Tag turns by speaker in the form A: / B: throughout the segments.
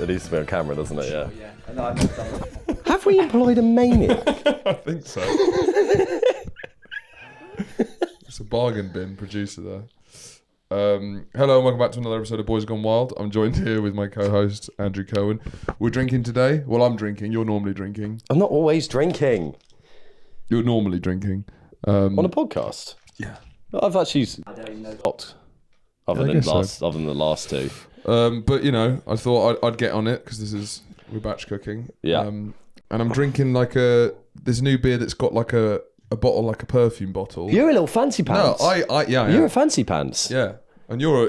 A: It needs to be on camera, doesn't it? Yeah.
B: Yeah. And I've not done that.
A: Have we employed a maniac?
C: I think so. It's a bargain bin producer there. Hello and welcome back to another episode of Boys Gone Wild. I'm joined here with my co-host Andrew Cohen. We're drinking today. Well, I'm drinking. You're normally drinking.
A: I'm not always drinking.
C: You're normally drinking.
A: On a podcast?
C: Yeah.
A: I've actually
B: I don't even know.
A: stopped. Other
C: Yeah, I
A: than
C: guess so.
A: other than the last two.
C: But you know, I thought I'd get on it because we're batch cooking.
A: Yeah.
C: And I'm drinking there's a new beer that's got like a bottle, like a perfume bottle.
A: You're a little fancy pants.
C: No, yeah.
A: You're a fancy pants.
C: Yeah. And you're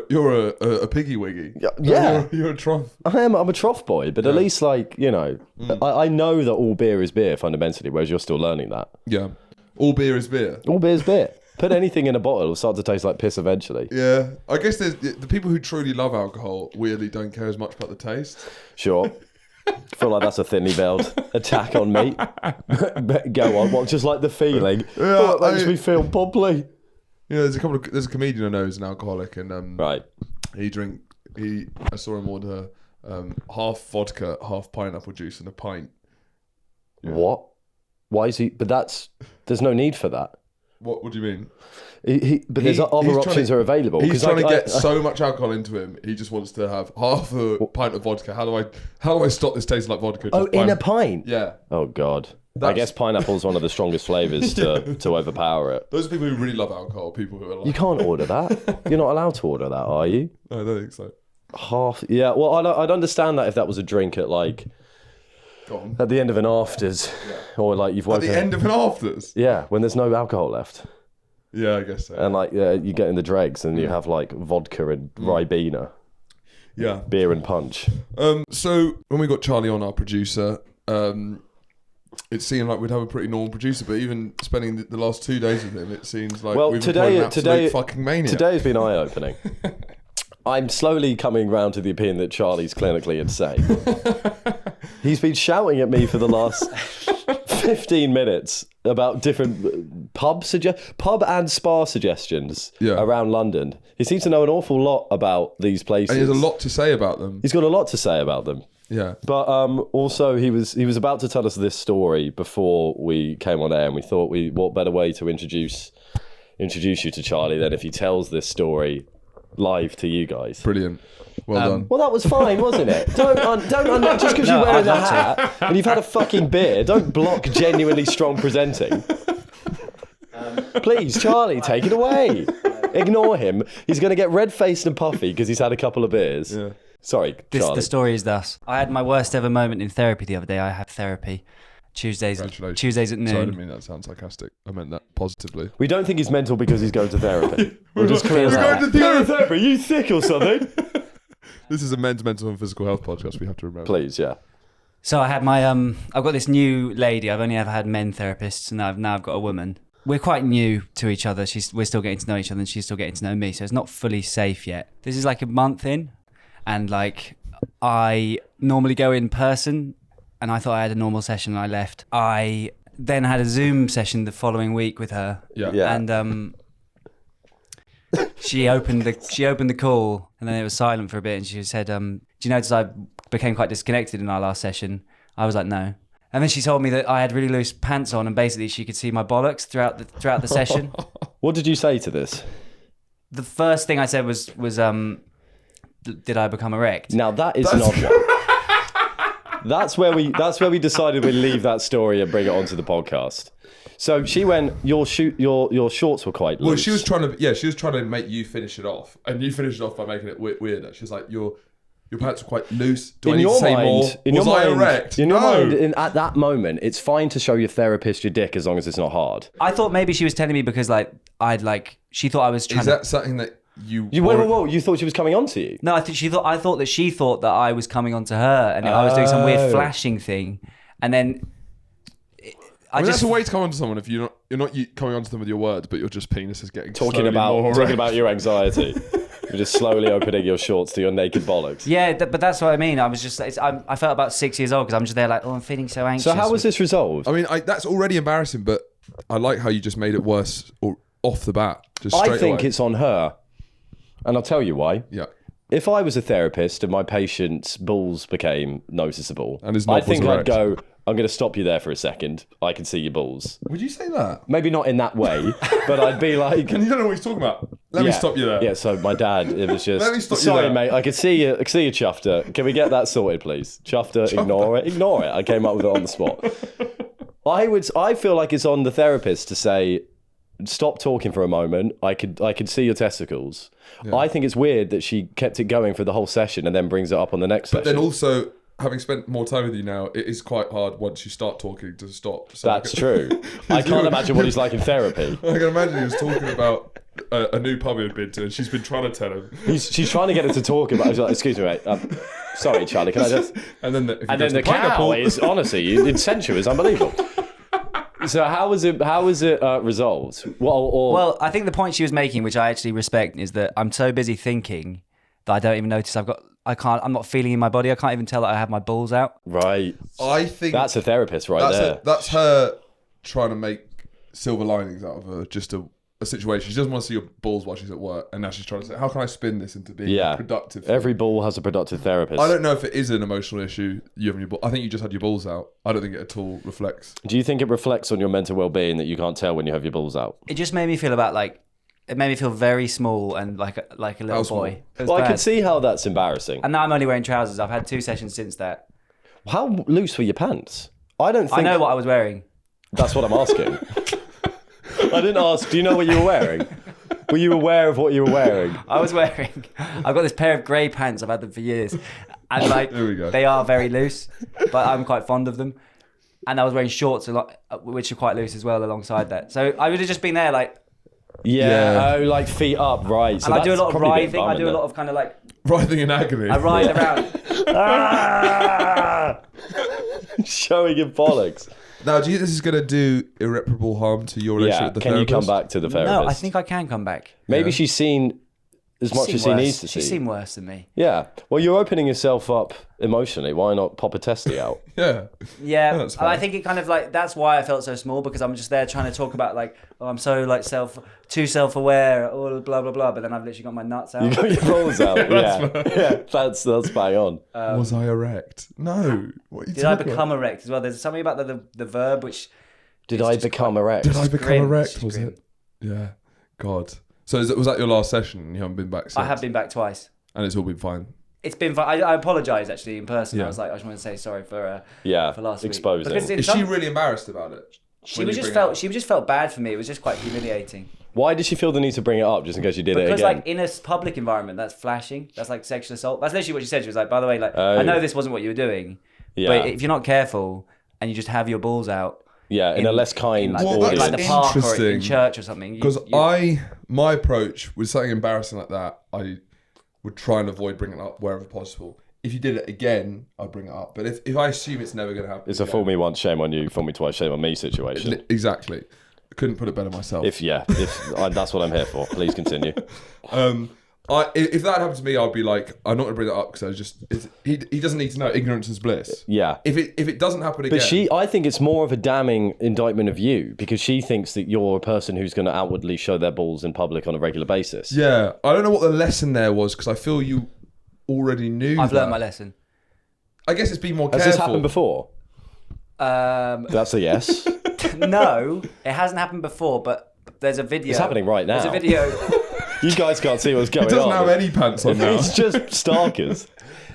C: a piggy wiggy.
A: Yeah.
C: You're a trough.
A: I'm a trough boy, but at least I know that all beer is beer fundamentally, whereas you're still learning that.
C: Yeah. All beer is beer.
A: All beer is beer. Put anything in a bottle, it'll start to taste like piss eventually.
C: Yeah. I guess there's the people who truly love alcohol weirdly don't care as much about the taste.
A: Sure. I feel like that's a thinly veiled attack on me. Go on, what? Just like the feeling.
C: Yeah,
A: it makes me feel bubbly.
C: Yeah, there's a comedian I know who's an alcoholic, and
A: Right.
C: I saw him order half vodka, half pineapple juice, and a pint. Yeah.
A: What? Why is he? But there's no need for that.
C: What do you mean?
A: But there's other options are available.
C: He's trying to get so much alcohol into him. He just wants to have half a pint of vodka. How do I stop this tasting like vodka?
A: Oh, in a pint?
C: Yeah.
A: Oh God. I guess pineapple's one of the strongest flavours to overpower it.
C: Those are people who really love alcohol. People who are like,
A: You can't order that. You're not allowed to order that, are you?
C: No, I don't think so.
A: Half. Yeah. Well, I'd understand that if that was a drink at at the end of an afters, or like you've
C: At
A: woken
C: the end of an afters.
A: Yeah, when there's no alcohol left,
C: Yeah, I guess so.
A: and you get in the dregs and you have like vodka and Ribena,
C: Yeah.
A: beer and punch.
C: So when we got Charlie on, our producer, it seemed like we'd have a pretty normal producer, but even spending the last 2 days with him, it seems like we've employed an absolute fucking maniac.
A: Today has been eye-opening. I'm slowly coming round to the opinion that Charlie's clinically insane. He's been shouting at me for the last 15 minutes about different pub and spa suggestions around London. He seems to know an awful lot about these places.
C: And he has a lot to say about them.
A: He's got a lot to say about them.
C: Yeah.
A: But also he was about to tell us this story before we came on air, and we thought what better way to introduce you to Charlie than if he tells this story live to you guys.
C: Brilliant. Well done.
A: Well, that was fine, wasn't it? Don't just because you're wearing a hat and you've had a fucking beer, don't block genuinely strong presenting. Please, Charlie, take it away. Ignore him. He's going to get red-faced and puffy because he's had a couple of beers.
C: Yeah.
A: Sorry, Charlie.
B: The story is thus. I had my worst ever moment in therapy the other day. I have therapy Tuesdays at noon.
C: Sorry, I didn't mean that to sound sarcastic. I meant that positively.
A: We don't think he's mental because he's going to therapy. We'll just clear
C: We're
A: that.
C: going to
A: therapy. Are you sick or something?
C: This is a men's mental and physical health podcast. We have to remember.
A: Please, yeah.
B: So I had my I've got this new lady. I've only ever had men therapists, and now I've got a woman. We're quite new to each other. We're still getting to know each other, and she's still getting to know me. So it's not fully safe yet. This is like a month in, and I normally go in person, and I thought I had a normal session, and I left. I then had a Zoom session the following week with her.
A: Yeah.
B: And she opened the call, and then it was silent for a bit, and she said, "Do you notice I became quite disconnected in our last session?" I was like, "No." And then she told me that I had really loose pants on, and basically she could see my bollocks throughout the session.
A: What did you say to this?
B: The first thing I said was did I become erect?
A: Now that is not. That's where we decided we'd leave that story and bring it onto the podcast. So she went, your shorts were quite loose.
C: Well, she was trying to make you finish it off, and you finished it off by making it weirder. She's like, your pants are quite loose. Do I need to say more? Was I erect?
A: In your mind, at that moment, it's fine to show your therapist your dick as long as it's not hard.
B: I thought maybe she was telling me because she thought I was trying.
C: Is that something that you?
A: Whoa! You thought she was coming on to you?
B: No, I thought that she thought that I was coming on to her, and I was doing some weird flashing thing, and then.
C: That's a way to come on to someone if you're not coming on to them with your words, but your just penis is getting
A: talking about your anxiety. You're just slowly opening your shorts to your naked bollocks.
B: Yeah, but that's what I mean. I was just, I felt about 6 years old because I'm just there like, I'm feeling so anxious.
A: So how was this resolved?
C: I mean, that's already embarrassing, but I like how you just made it worse off the bat.
A: I think it's on her, and I'll tell you why.
C: Yeah.
A: if I was a therapist and my patient's balls became noticeable,
C: And his knob
A: I think
C: was
A: I'd
C: erect.
A: go, I'm going to stop you there for a second. I can see your balls.
C: Would you say that?
A: Maybe not in that way, but I'd be like...
C: And you don't know what he's talking about. Let me stop you there.
A: Yeah, so my dad, it was just...
C: Let me stop you
A: Sorry,
C: there.
A: mate, I can see you, Chufter. Can we get that sorted, please? Chufter, ignore it. I came up with it on the spot. I feel like it's on the therapist to say, stop talking for a moment. I could see your testicles. Yeah. I think it's weird that she kept it going for the whole session and then brings it up on the next session.
C: But then also, having spent more time with you now, it is quite hard once you start talking to stop. So
A: That's true. I can't imagine what he's like in therapy.
C: I can imagine he was talking about a new pub he'd been to, and she's been trying to tell him.
A: She's trying to get him to talk about. He's like, excuse me, mate. Sorry, Charlie. Can I just?
C: And then
A: the cow is honestly, its censure is unbelievable. So how was it resolved?
B: Well, I think the point she was making, which I actually respect, is that I'm so busy thinking that I don't even notice I'm not feeling in my body. I can't even tell that I have my balls out.
A: Right.
C: I think
A: that's a therapist there.
C: That's her trying to make silver linings out of just a situation. She doesn't want to see your balls while she's at work, and now she's trying to say, how can I spin this into being productive?
A: Every ball has a productive therapist.
C: I don't know if it is an emotional issue, you having your ball. I think you just had your balls out. I don't think it at all reflects.
A: Do you think it reflects on your mental well-being that you can't tell when you have your balls out?
B: It just made me feel it made me feel very small and like a little boy.
A: Well, I can see how that's embarrassing.
B: And now I'm only wearing trousers. I've had 2 sessions since that.
A: How loose were your pants? I
B: know what I was wearing.
A: That's what I'm asking. I didn't ask, do you know what you were wearing? Were you aware of what you were wearing?
B: I've got this pair of grey pants. I've had them for years. And
C: There we go.
B: they are very loose, but I'm quite fond of them. And I was wearing shorts, which are quite loose as well alongside that. So I would have just been there
A: like feet up, right. So
B: and I do a lot of writhing. I do a lot of kind of like...
C: Writhing in agony.
B: I writhe around.
A: Showing your bollocks.
C: Now, do you think this is going to do irreparable harm to your relationship with the therapist?
A: Can you come back to the therapist?
B: No, I think I can come back.
A: Maybe she's seen as much as she needs to see.
B: She's seen worse than me.
A: Yeah. Well, you're opening yourself up emotionally. Why not pop a testy out?
B: Yeah. And I think it kind of that's why I felt so small, because I'm just there trying to talk about I'm so too self-aware, all blah blah blah. But then I've literally got my nuts out.
A: You got your balls out. That's bang on.
C: Was I erect? No. What are you
B: Did I become erect as well? There's something about the verb which.
A: Did I become erect?
C: Did I become
B: grim.
C: erect? Was it? Yeah. God. So was that your last session? You haven't been back since?
B: I have been back twice.
C: And it's all been fine?
B: It's been fine. I apologise actually in person. I was like, I just want to say sorry for last week.
A: Exposing.
C: Is she really embarrassed about it?
B: She just felt bad for me. It was just quite humiliating.
A: Why did she feel the need to bring it up just in case you did it again?
B: Because in a public environment, that's flashing. That's like sexual assault. That's literally what she said. She was like, by the way, I know this wasn't what you were doing, but if you're not careful and you just have your balls out.
A: Yeah, in a less kind
C: audience.
B: Like the park or in church or something.
C: Because my approach with something embarrassing like that, I would try and avoid bringing it up wherever possible. If you did it again, I'd bring it up. But if I assume it's never going to happen,
A: it's a fool me once, shame on you; fool me twice, shame on me situation.
C: Exactly. I couldn't put it better myself.
A: That's what I'm here for. Please continue.
C: If that happened to me, I'd be like, I'm not going to bring that up because he doesn't need to know. Ignorance is bliss.
A: Yeah.
C: If it doesn't happen again,
A: but I think it's more of a damning indictment of you because she thinks that you're a person who's going to outwardly show their balls in public on a regular basis.
C: Yeah, I don't know what the lesson there was because I feel you already knew.
B: I've learned my lesson.
C: I guess it's been more careful.
A: Has this happened before? That's a yes.
B: No, it hasn't happened before, but there's a video.
A: It's happening right now.
B: There's a video.
A: You guys can't see what's going on.
C: He doesn't have any pants on now.
A: It's just starkers.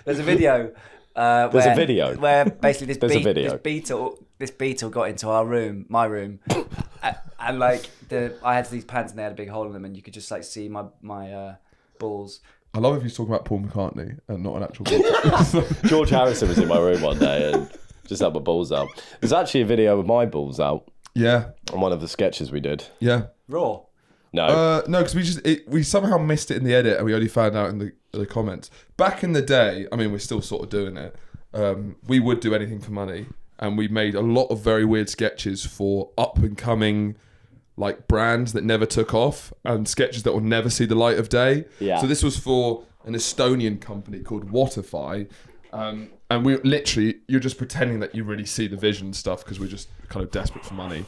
B: There's a video.
A: There's a video
B: where basically this beetle got into my room, and I had these pants and they had a big hole in them, and you could just see my balls.
C: I love if he's talking about Paul McCartney and not an actual beetle.
A: George Harrison was in my room one day and just had my balls out. There's actually a video of my balls out.
C: Yeah.
A: On one of the sketches we did.
B: Yeah. Raw.
A: No.
C: No, because we somehow missed it in the edit and we only found out in the comments. Back in the day, I mean, we're still sort of doing it. We would do anything for money, and we made a lot of very weird sketches for up and coming brands that never took off and sketches that will never see the light of day.
A: Yeah.
C: So this was for an Estonian company called Waterfy. And we literally, you're just pretending that you really see the vision stuff because we're just kind of desperate for money.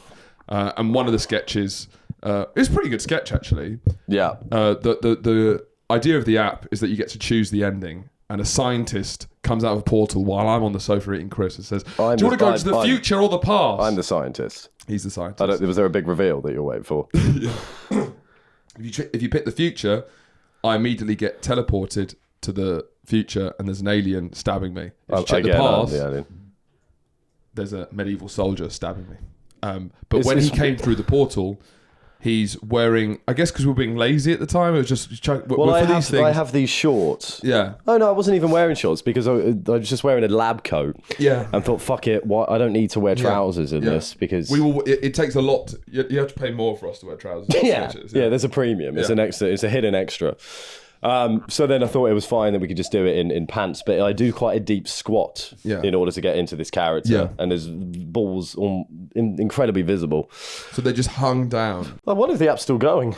C: And one of the sketches, it was a pretty good sketch actually.
A: Yeah.
C: The idea of the app is that you get to choose the ending, and a scientist comes out of a portal while I'm on the sofa eating crisps and says, "Do you want to go to the future or the past?"
A: I'm the scientist.
C: He's the scientist.
A: Was there a big reveal that you're waiting for?
C: If you pick the future, I immediately get teleported to the future, and there's an alien stabbing me. If you check the past, there's a medieval soldier stabbing me. But when he came through the portal, he's wearing, I guess because we were being lazy at the time, it was just...
A: I have these shorts.
C: Yeah.
A: Oh, no, I wasn't even wearing shorts because I was just wearing a lab coat.
C: Yeah.
A: And thought, fuck it, I don't need to wear trousers in this because...
C: It takes a lot. You have to pay more for us to wear trousers.
A: Yeah, there's a premium. It's an extra. It's a hidden extra. So then I thought it was fine that we could just do it in pants, but I do quite a deep squat in order to get into this character, and there's balls incredibly visible.
C: So they just hung down.
A: I wonder if the app's still going.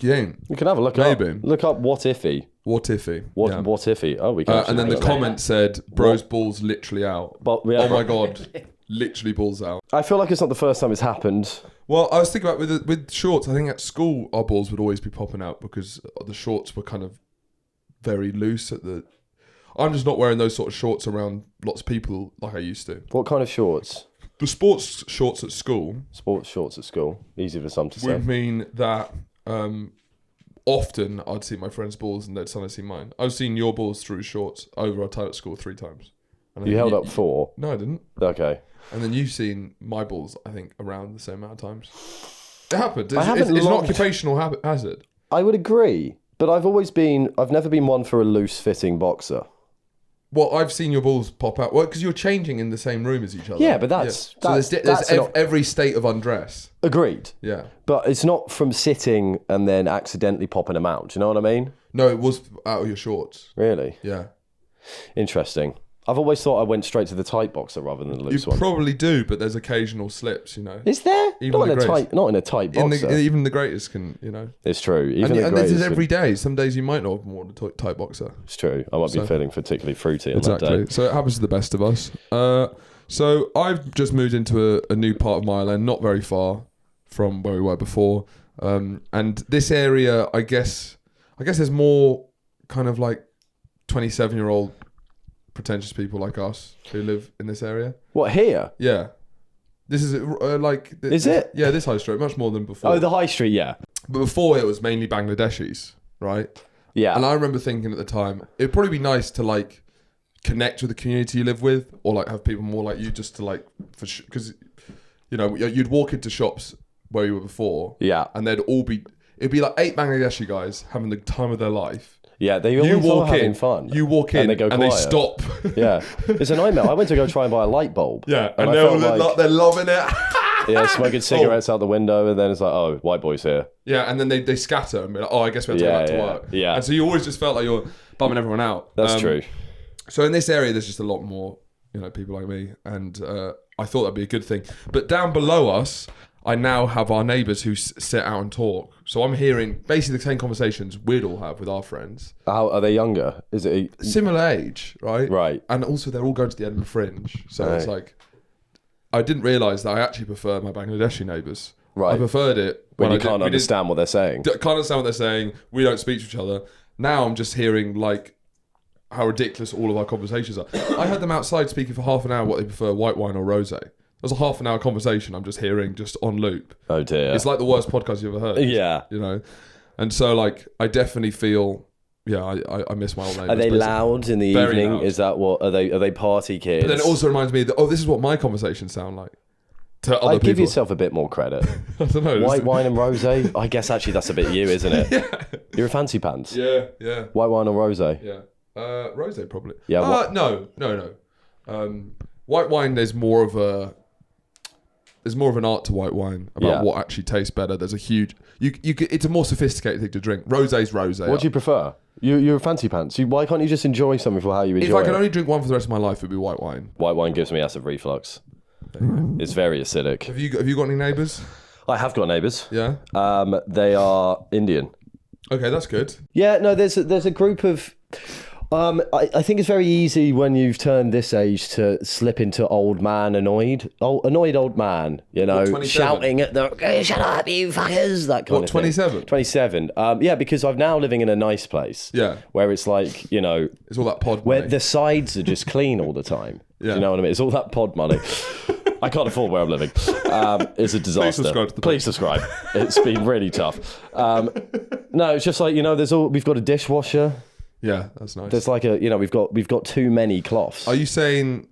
C: Yeah,
A: you can have a look
C: Maybe.
A: up. Look up What Iffy.
C: What Iffy?
A: What Iffy? Oh, we can.
C: And then the comment said, "Bro's balls literally out."
A: But,
C: oh my god, literally balls out.
A: I feel like it's not the first time it's happened.
C: Well, I was thinking about with shorts. I think at school our balls would always be popping out because the shorts were kind of very loose at the. I'm just not wearing those sort of shorts around lots of people like I used to.
A: What kind of shorts?
C: The sports shorts at school.
A: Sports shorts at school. Easy for some to say.
C: Would mean that often I'd see my friends' balls and they'd suddenly see mine. I've seen your balls through shorts over our time at school 3 times. And
A: you held up 4?
C: No, I didn't.
A: Okay.
C: And then you've seen my balls, I think, around the same amount of times. It happened.
A: It's
C: an occupational hazard.
A: I would agree, but I've never been one for a loose-fitting boxer.
C: Well, I've seen your balls pop out. Well, because you're changing in the same room as each other.
A: Yeah, but that's
C: every state of undress.
A: Agreed.
C: Yeah.
A: But it's not from sitting and then accidentally popping them out. Do you know what I mean?
C: No, it was out of your shorts.
A: Really?
C: Yeah.
A: Interesting. I've always thought I went straight to the tight boxer rather than the loose one.
C: You probably do, but there's occasional slips, you know.
A: Is there? Not in a tight boxer.
C: Even the greatest can, you know.
A: It's true. Even
C: and this is every day. Some days you might not have worn a tight boxer.
A: It's true. I might be feeling particularly fruity on that day.
C: So it happens to the best of us. So I've just moved into a new part of Mile End, not very far from where we were before. And this area, I guess there's more kind of like 27-year-old pretentious people like us who live in this area.
A: What, here?
C: Yeah. This is
A: Is it?
C: Yeah, this high street, much more than before.
A: Oh, the high street, yeah.
C: But before it was mainly Bangladeshis, right?
A: Yeah.
C: And I remember thinking at the time, it'd probably be nice to like connect with the community you live with, or like have people more like you, just to like, because you know, you'd walk into shops where you were before,
A: yeah,
C: and it'd be like 8 Bangladeshi guys having the time of their life.
A: Yeah, they always are having fun.
C: You walk in and they stop.
A: Yeah, it's a nightmare. I went to go try and buy a light bulb.
C: Yeah, and they're loving it.
A: Yeah, smoking cigarettes out the window, and then it's like, oh, white boy's here.
C: Yeah, and then they scatter and be like, oh, I guess we have to go back to work.
A: Yeah,
C: and so you always just felt like you're bumming everyone out.
A: That's true.
C: So in this area, there's just a lot more, you know, people like me, and I thought that'd be a good thing. But down below us, I now have our neighbours who sit out and talk. So I'm hearing basically the same conversations we'd all have with our friends.
A: How are they younger? Is it
C: similar age, right?
A: Right.
C: And also they're all going to the Edinburgh Fringe. So it's like, I didn't realise that I actually prefer my Bangladeshi neighbours.
A: Right.
C: I preferred it
A: when you can't understand what they're saying.
C: Can't understand what they're saying. We don't speak to each other. Now I'm just hearing like how ridiculous all of our conversations are. I had them outside speaking for half an hour what they prefer, white wine or rosé. It was a half an hour conversation I'm just hearing just on loop.
A: Oh dear.
C: It's like the worst podcast you've ever heard.
A: Yeah.
C: You know? And so like I definitely feel I miss my old neighbours.
A: Are they loud in the
C: Very
A: evening?
C: loud.
A: Is that what are they party kids?
C: But then it also reminds me that this is what my conversations sound like to other
A: I'd give
C: people.
A: Yourself a bit more credit.
C: I don't know.
A: White wine and rosé? I guess actually that's a bit you, isn't it?
C: Yeah.
A: You're a fancy pants.
C: Yeah.
A: White wine or rosé?
C: Yeah. Rosé probably.
A: Yeah.
C: No. White wine, there's more of an art to white wine about what actually tastes better. There's a huge it's a more sophisticated thing to drink. Rosé's rosé.
A: What do you prefer? You're a fancy pants. Why can't you just enjoy something for how you enjoy it?
C: If I could only drink one for the rest of my life, it'd be white wine.
A: White wine gives me acid reflux. It's very acidic.
C: Have you got any neighbours?
A: I have got neighbours.
C: Yeah.
A: They are Indian.
C: Okay, that's good.
A: Yeah, no, there's a group of. I think it's very easy when you've turned this age to slip into old man annoyed. Annoyed old man, you know,
C: 27?
A: shouting at the, "Hey, shut up, you fuckers," that kind
C: What,
A: of thing.
C: 27?
A: 27. Yeah, because I'm now living in a nice place.
C: Yeah.
A: Where it's like, you know,
C: It's all that pod
A: where
C: money.
A: the sides are just clean all the time.
C: Yeah.
A: Do you know what I mean? It's all that pod money. I can't afford where I'm living. It's a disaster.
C: subscribe to the
A: Please subscribe. It's been really tough. No, it's just like, you know, we've got a dishwasher.
C: Yeah, that's nice.
A: There's like a, you know, we've got too many cloths.
C: Are you saying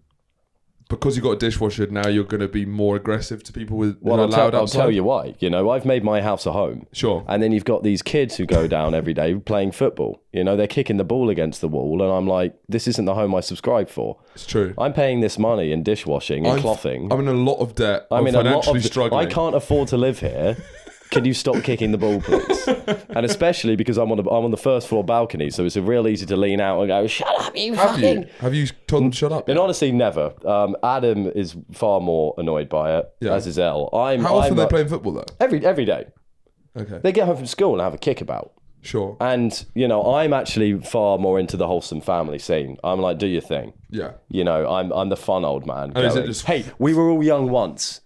C: because you've got a dishwasher now you're going to be more aggressive to people with
A: Well,
C: who are loud
A: I'll
C: outside?
A: tell you why. You know, I've made my house a home.
C: Sure.
A: And then you've got these kids who go down every day playing football. You know, they're kicking the ball against the wall, and I'm like, this isn't the home I subscribe for.
C: It's true.
A: I'm paying this money in dishwashing and clothing.
C: I'm in a lot of debt.
A: I'm in
C: financially struggling.
A: I can't afford to live here. Can you stop kicking the ball, please? And especially because I'm on the first floor balcony, so it's real easy to lean out and go, "Shut up, you fucking."
C: Have you told them to shut up?
A: And honestly, never. Adam is far more annoyed by it,
C: Yeah.
A: as is Elle.
C: How often are they playing football though?
A: Every day.
C: Okay.
A: They get home from school and have a kickabout.
C: Sure.
A: And, you know, I'm actually far more into the wholesome family scene. I'm like, do your thing.
C: Yeah.
A: You know, I'm the fun old man.
C: And is it
A: going,
C: just-
A: hey, we were all young once.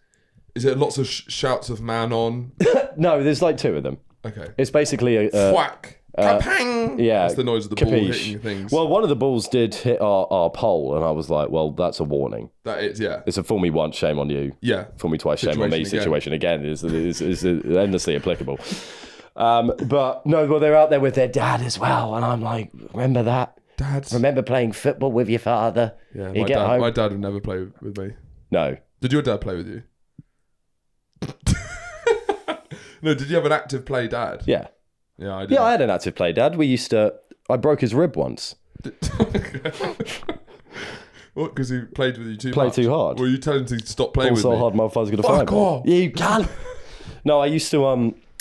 C: Is it lots of shouts of man on?
A: No, there's like two of them.
C: Okay.
A: It's basically a...
C: Whack. Kapang.
A: Yeah.
C: That's the noise of the ball
A: capiche.
C: hitting things.
A: Well, one of the balls did hit our pole, and I was like, well, that's a warning.
C: That is, yeah.
A: It's a fool me once, shame on you.
C: Yeah.
A: Fool me twice, shame on me. Situation again is endlessly applicable. But no, well, they're out there with their dad as well, and I'm like, remember that?
C: Dads.
A: Remember playing football with your father?
C: Yeah,
A: You get home.
C: my dad would never play with me.
A: No.
C: Did your dad play with you? No, did you have an active play dad?
A: Yeah.
C: Yeah, I did.
A: Yeah, I had an active play dad. I broke his rib once.
C: What? Because he played with you too
A: Played
C: much?
A: too hard.
C: Were you telling him to stop playing with
A: So
C: me?
A: hard, motherfucker's gonna
C: Fuck
A: find me.
C: off.
A: Yeah, you can. No, I used to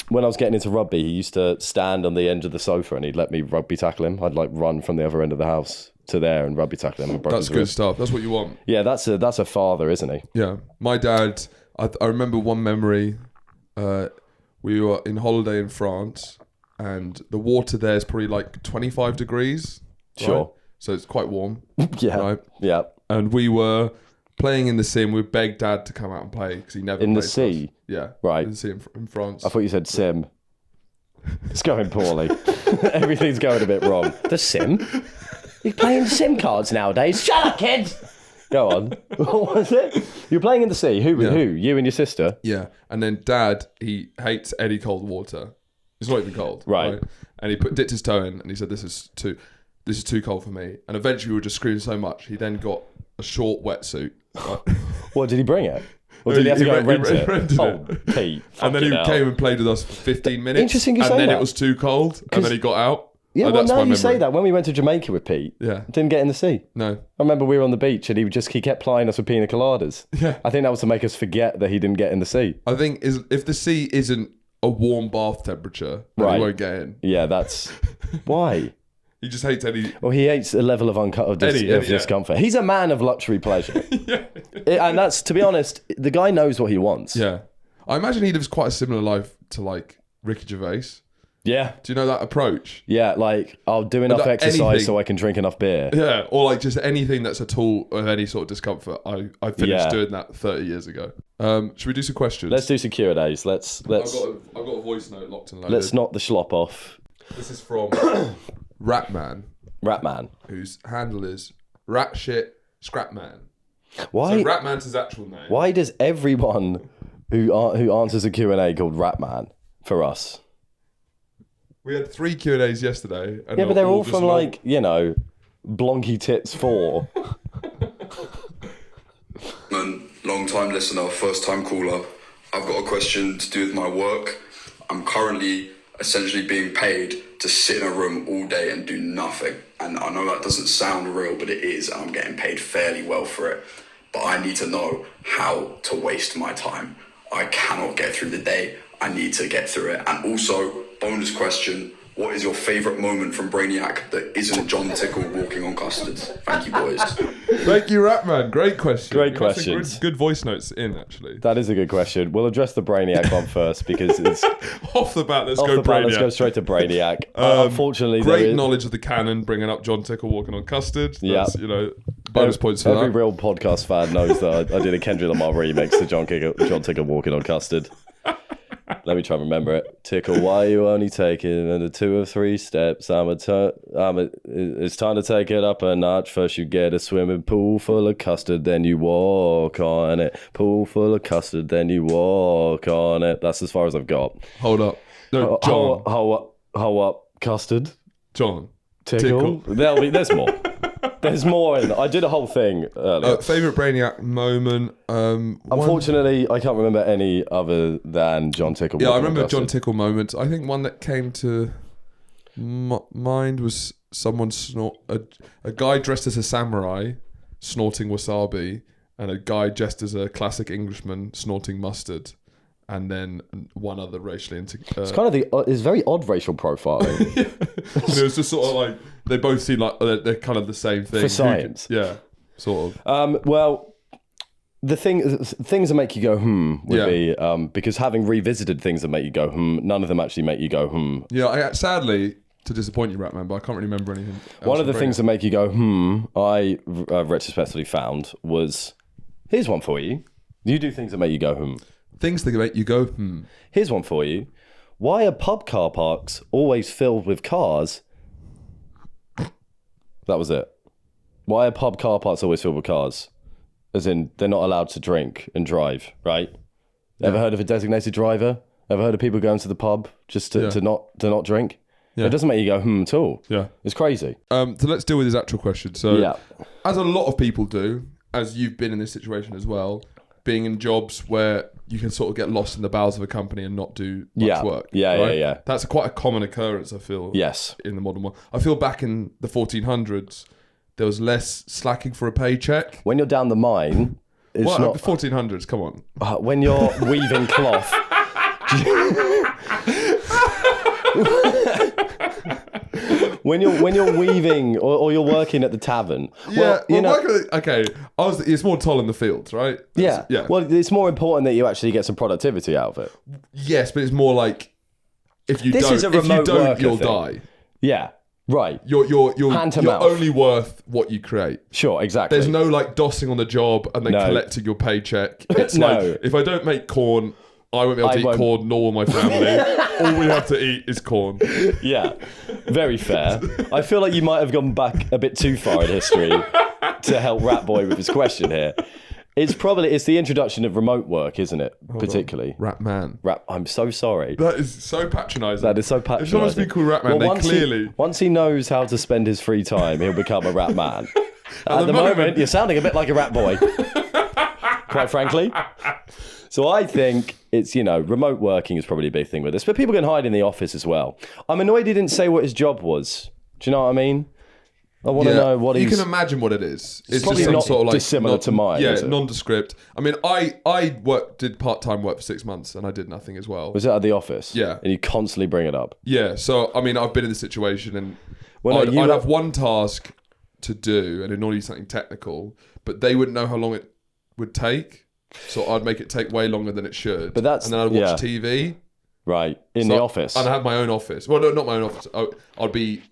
A: when I was getting into rugby, he used to stand on the edge of the sofa and he'd let me rugby tackle him. I'd like run from the other end of the house to there and rugby tackle him. And broke
C: That's
A: his
C: good
A: rib.
C: stuff. That's what you want.
A: Yeah, that's a father, isn't he?
C: Yeah. My dad, I remember one memory. We were in holiday in France and the water there is probably like 25 degrees.
A: Sure.
C: Right? So it's quite warm.
A: Yeah.
C: Right.
A: Yeah.
C: And we were playing in the sea and we begged Dad to come out and play because he never
A: In the
C: played for us.
A: sea?
C: Yeah.
A: Right.
C: In the sea in France.
A: I thought you said sim. It's going poorly. Everything's going a bit wrong. The sim? You're playing sim cards nowadays? Shut up, kids! Go on. What was it? You're playing in the sea. Who?
C: Yeah.
A: Who? You and your sister?
C: Yeah. And then Dad, he hates any cold water. It's not even cold.
A: Right.
C: And he dipped his toe in and he said, this is too cold for me. And eventually we were just screaming so much. He then got a short wetsuit. Right?
A: What, did he bring it? Or did he have to go and rent it?
C: rented
A: Oh,
C: it.
A: Pete.
C: And then he
A: fucking hell.
C: came and played with us for 15 minutes.
A: Interesting you
C: and
A: say
C: then
A: that.
C: it was too cold. And then he got out.
A: Yeah,
C: And
A: well,
C: that's
A: now
C: my
A: you
C: memory.
A: say that. When we went to Jamaica with Pete,
C: Yeah.
A: didn't get in the sea.
C: No.
A: I remember we were on the beach and he kept plying us with pina coladas.
C: Yeah.
A: I think that was to make us forget that he didn't get in the sea.
C: I think if the sea isn't a warm bath temperature, then
A: Right.
C: he won't get in.
A: Yeah, that's... Why?
C: He just hates any...
A: Well, he hates a level of
C: yeah.
A: discomfort. He's a man of luxury pleasure. And that's, to be honest, the guy knows what he wants.
C: Yeah. I imagine he lives quite a similar life to like Ricky Gervais.
A: Yeah.
C: Do you know that approach?
A: Yeah, like, I'll do enough
C: But
A: exercise
C: anything-
A: so I can drink enough beer.
C: Yeah. Or like just anything that's a tool of any sort of discomfort. I finished
A: Yeah.
C: doing that 30 years ago. Should we do some questions?
A: Let's do some Q&As. Let's
C: I've got a voice note locked and loaded.
A: let's knock the schlop off.
C: This is from Ratman,
A: Ratman.
C: whose handle is Ratshit Scrapman.
A: Why?
C: So Ratman's his actual name.
A: Why does everyone who answers a Q&A called Ratman for us?
C: We had 3 Q&As yesterday. And
A: Yeah, but they're all
C: just
A: from
C: long.
A: like, you know, Blonky Tits 4.
D: Long time listener, first time caller. I've got a question to do with my work. I'm currently essentially being paid to sit in a room all day and do nothing. And I know that doesn't sound real, but it is, and I'm getting paid fairly well for it. But I need to know how to waste my time. I cannot get through the day. I need to get through it. And also, bonus question, what is your favourite moment from Brainiac that isn't John Tickle walking on custard? Thank you, boys.
C: Thank you, Ratman. Great question.
A: Great
C: You got some
A: questions.
C: Good voice notes in, actually.
A: That is a good question. We'll address the Brainiac one first because it's
C: Off the bat, let's
A: off
C: go
A: the bat.
C: Brainiac.
A: Let's go straight to Brainiac. Unfortunately, there
C: Great
A: is-
C: knowledge of the canon, bringing up John Tickle walking on custard.
A: Yeah.
C: That's, bonus points for
A: Every
C: that.
A: real podcast fan knows that I did a Kendrick Lamar remix to John Tickle walking on custard. Let me try and remember it. Tickle, why are you only taking the 2 or 3 steps? It's time to take it up a notch. First you get a swimming pool full of custard, then you walk on it. Pool full of custard, then you walk on it. That's as far as I've got.
C: Hold up. No, John.
A: How up, custard?
C: John.
A: Tickle? There's more. There's more in I did a whole thing earlier.
C: Favourite Brainiac moment?
A: Unfortunately, I can't remember any other than John Tickle.
C: Yeah, I
A: walking on
C: remember John
A: custard.
C: Tickle moments. I think one that came to mind was someone a guy dressed as a samurai snorting wasabi, and a guy dressed as a classic Englishman snorting mustard, and then one other racially into.
A: It's kind of it's very odd racial profiling.
C: It was just sort of like they both seem like they're kind of the same thing
A: For science.
C: Yeah, sort of.
A: Well, the things that make you go would
C: Yeah.
A: be because having revisited things that make you go none of them actually make you go
C: Yeah, I sadly to disappoint you, Ratman, but I can't really remember anything.
A: One of the things that make you go I retrospectively found was here's one for you. You do things that make you go
C: things that make you go
A: Here's one for you. Why are pub car parks always filled with cars? That was it. Why are pub car parks always filled with cars? As in, they're not allowed to drink and drive, right? Ever heard of a designated driver? Ever heard of people going to the pub just to not drink?
C: Yeah.
A: It doesn't make you go at all.
C: Yeah.
A: It's crazy.
C: So let's deal with his actual question. So,
A: Yeah.
C: as a lot of people do, as you've been in this situation as well, being in jobs where you can sort of get lost in the bowels of a company and not do much work.
A: Yeah.
C: That's quite a common occurrence, I feel.
A: Yes.
C: In the modern world. I feel back in the 1400s, there was less slacking for a paycheck.
A: When you're down the mine, it's
C: Well,
A: not...
C: the 1400s, come on.
A: When you're weaving cloth... When you're weaving or you're working at the tavern,
C: it's more toll in the fields, right?
A: yeah.
C: Yeah.
A: Well, it's more important that you actually get some productivity out of it.
C: Yes, but it's more like if you
A: This is a
C: don't,
A: remote worker
C: you'll
A: thing.
C: die.
A: Yeah, right.
C: You're
A: Hand to mouth.
C: only worth what you create.
A: Sure, exactly.
C: There's no like dossing on the job and then
A: No.
C: collecting your paycheck. It's
A: No.
C: like if I don't make corn, I won't be able to
A: I
C: eat
A: won't.
C: corn, nor will my family. All we have to eat is corn.
A: Yeah, very fair. I feel like you might have gone back a bit too far in history to help Rat Boy with his question here. It's the introduction of remote work, isn't it? Particularly.
C: Rat man.
A: I'm so sorry.
C: That is so patronising.
A: That is so
C: If
A: patronising.
C: someone's been called Rat Man,
A: once he knows how to spend his free time, he'll become a rat man. At the
C: moment-
A: moment, you're sounding a bit like a rat boy, quite frankly. So I think it's, remote working is probably a big thing with this, but people can hide in the office as well. I'm annoyed he didn't say what his job was. Do you know what I mean? I want to know what
C: you
A: he's...
C: can imagine what it is. It's
A: probably
C: just some
A: not
C: sort of like
A: dissimilar to mine,
C: Yeah,
A: is it?
C: nondescript. I mean, I did part-time work for 6 months and I did nothing as well.
A: Was it at the office?
C: Yeah.
A: And you constantly bring it up.
C: Yeah, so I mean, I've been in this situation and
A: Well, no,
C: I'd have one task to do and it'd normally be something technical, but they wouldn't know how long it would take. So I'd make it take way longer than it should.
A: But that's-
C: and then I'd watch
A: yeah.
C: TV.
A: Right. In
C: So
A: the office.
C: And I had my own office. Well, no, not my own office. I'd be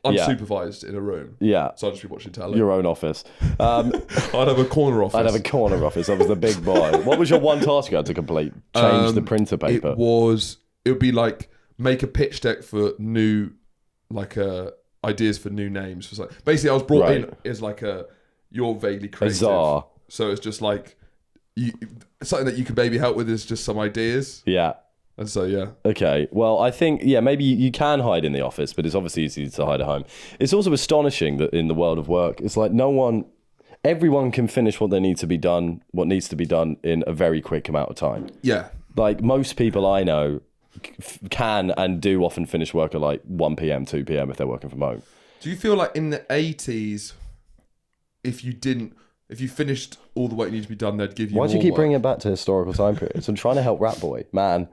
C: unsupervised in a room.
A: Yeah.
C: So I'd just be watching telly.
A: Your own office.
C: I'd have a corner office.
A: I'd have a corner office. I was the big boy. What was your one task you had to complete? Change the printer paper.
C: It would be like make a pitch deck for new, ideas for new names. So basically, I was brought
A: Right.
C: in as you're vaguely creative.
A: czar.
C: So it's just like something that you can maybe help with is just some ideas.
A: Yeah.
C: And so yeah.
A: Okay. Well, I think maybe you can hide in the office, but it's obviously easy to hide at home. It's also astonishing that in the world of work, it's like everyone can finish what needs to be done in a very quick amount of time.
C: Yeah.
A: Like most people I know can and do often finish work at like 1 p.m, 2 p.m. if they're working from home.
C: Do you feel like in the 80s, if you finished all the work that needed to be done, they'd give you
A: Why do you
C: more
A: keep
C: work?
A: bringing it back to historical time periods? I'm trying to help Rat Boy, man.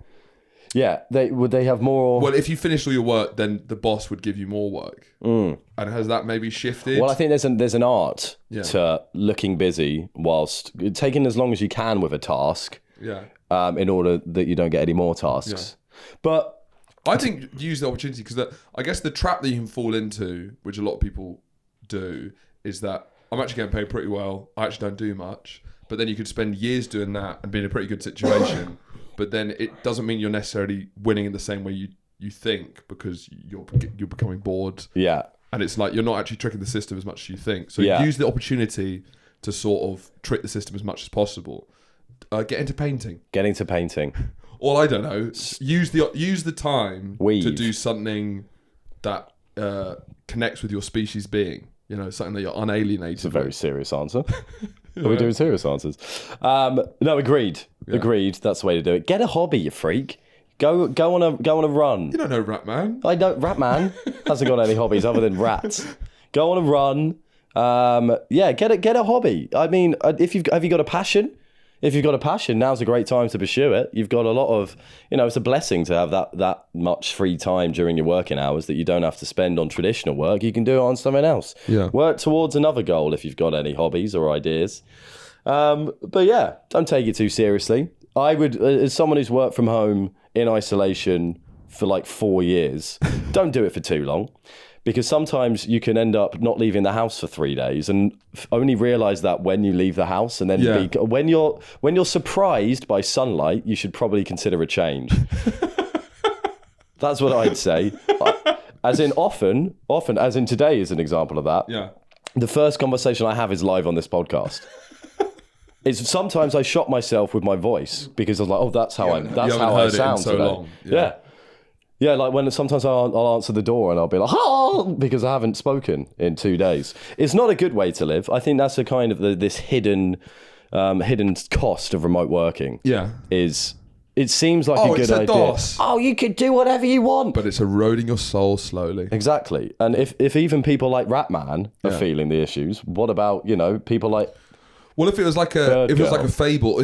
A: Yeah, would they have more?
C: Well, if you finished all your work, then the boss would give you more work. And has that maybe shifted?
A: Well, I think there's an art to looking busy whilst taking as long as you can with a task.
C: Yeah.
A: In order that you don't get any more tasks. Yeah. But
C: I think use the opportunity because I guess the trap that you can fall into, which a lot of people do, is that I'm actually getting paid pretty well. I actually don't do much. But then you could spend years doing that and be in a pretty good situation. But then it doesn't mean you're necessarily winning in the same way you think because you're becoming bored.
A: Yeah.
C: And it's like you're not actually tricking the system as much as you think. So use the opportunity to sort of trick the system as much as possible. Get into painting.
A: Get into painting.
C: Or I don't know. Use the time
A: Weave.
C: to do something that connects with your species being. You know, something that you're unalienated.
A: It's a very serious answer. Are we doing serious answers? No, agreed. Yeah. Agreed. That's the way to do it. Get a hobby, you freak. Go on a run.
C: You don't know Rat Man.
A: I don't. Rat Man hasn't got any hobbies other than rats. Go on a run. Get a hobby. I mean, have you got a passion? If you've got a passion, now's a great time to pursue it. You've got a lot of, it's a blessing to have that much free time during your working hours that you don't have to spend on traditional work. You can do it on something else.
C: Yeah.
A: Work towards another goal if you've got any hobbies or ideas. But yeah, don't take it too seriously. I would, as someone who's worked from home in isolation for like 4 years, don't do it for too long. Because sometimes you can end up not leaving the house for 3 days and only realise that when you leave the house. And then when you're surprised by sunlight, you should probably consider a change. That's what I'd say. As in often, as in today is an example of that.
C: Yeah.
A: The first conversation I have is live on this podcast. It's sometimes I shock myself with my voice because I was like, that's how I sound
C: so
A: today.
C: Long.
A: Yeah. Yeah, like when sometimes I'll answer the door and I'll be like, because I haven't spoken in 2 days. It's not a good way to live. I think that's a kind of this hidden cost of remote working.
C: Yeah.
A: It seems like a good idea.
C: DOS.
A: Oh, you could do whatever you want.
C: But it's eroding your soul slowly.
A: Exactly. And if even people like Ratman are feeling the issues, what about, people like...
C: Well, if it was like a fable,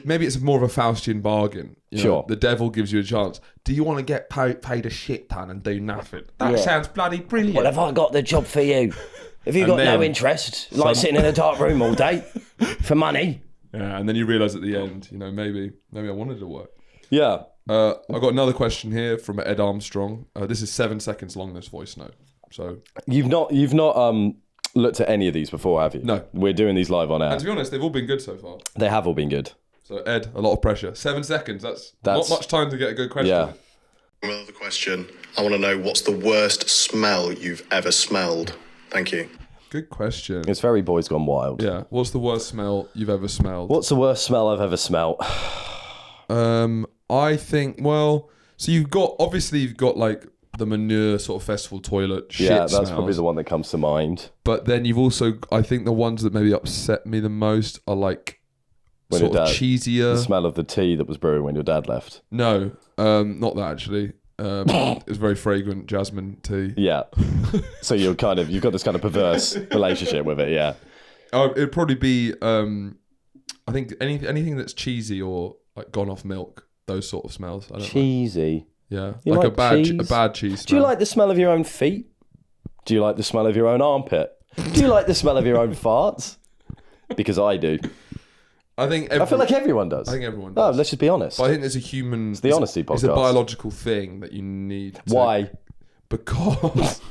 C: maybe it's more of a Faustian bargain.
A: Sure.
C: The devil gives you a chance. Do you want to get paid a shit ton and do nothing? That sounds bloody brilliant.
A: What have I got the job for you? Have you got no interest? Like sitting in a dark room all day for money?
C: Yeah, and then you realise at the end, maybe I wanted to work.
A: Yeah.
C: I've got another question here from Ed Armstrong. This is 7 seconds long, this voice note. So
A: you've not looked at any of these before, have you?
C: No.
A: We're doing these live on air.
C: And to be honest, they've all been good so far.
A: They have all been good.
C: So Ed, a lot of pressure. 7 seconds, that's not much time to get a good question.
A: Yeah.
E: Another question. I want to know what's the worst smell you've ever smelled? Thank you.
C: Good question.
A: It's very Boys Gone Wild.
C: Yeah. What's the worst smell you've ever smelled?
A: What's the worst smell I've ever smelled?
C: I think, so you've got like the manure sort of festival toilet shit
A: Yeah, that's
C: smells.
A: probably the one that comes to mind.
C: But then you've also, I think the ones that maybe upset me the most are like
A: When
C: sort
A: your
C: of
A: dad-
C: cheesier.
A: The smell of the tea that was brewing when your dad left.
C: No, not that actually. It was very fragrant jasmine tea.
A: Yeah. So you've got this kind of perverse relationship with it, yeah.
C: It'd probably be, I think anything that's cheesy or like gone off milk, those sort of smells. I don't
A: Cheesy.
C: Yeah,
A: You
C: like
A: like
C: a bad
A: Do
C: cheese smell.
A: you like the smell of your own feet? Do you like the smell of your own armpit? Do you like the smell of your own farts? Because I do.
C: I
A: feel like everyone does.
C: I think everyone does.
A: No, let's just be honest.
C: But I think there's a human... It's
A: the honesty podcast.
C: It's a biological thing that you need to...
A: Why?
C: Because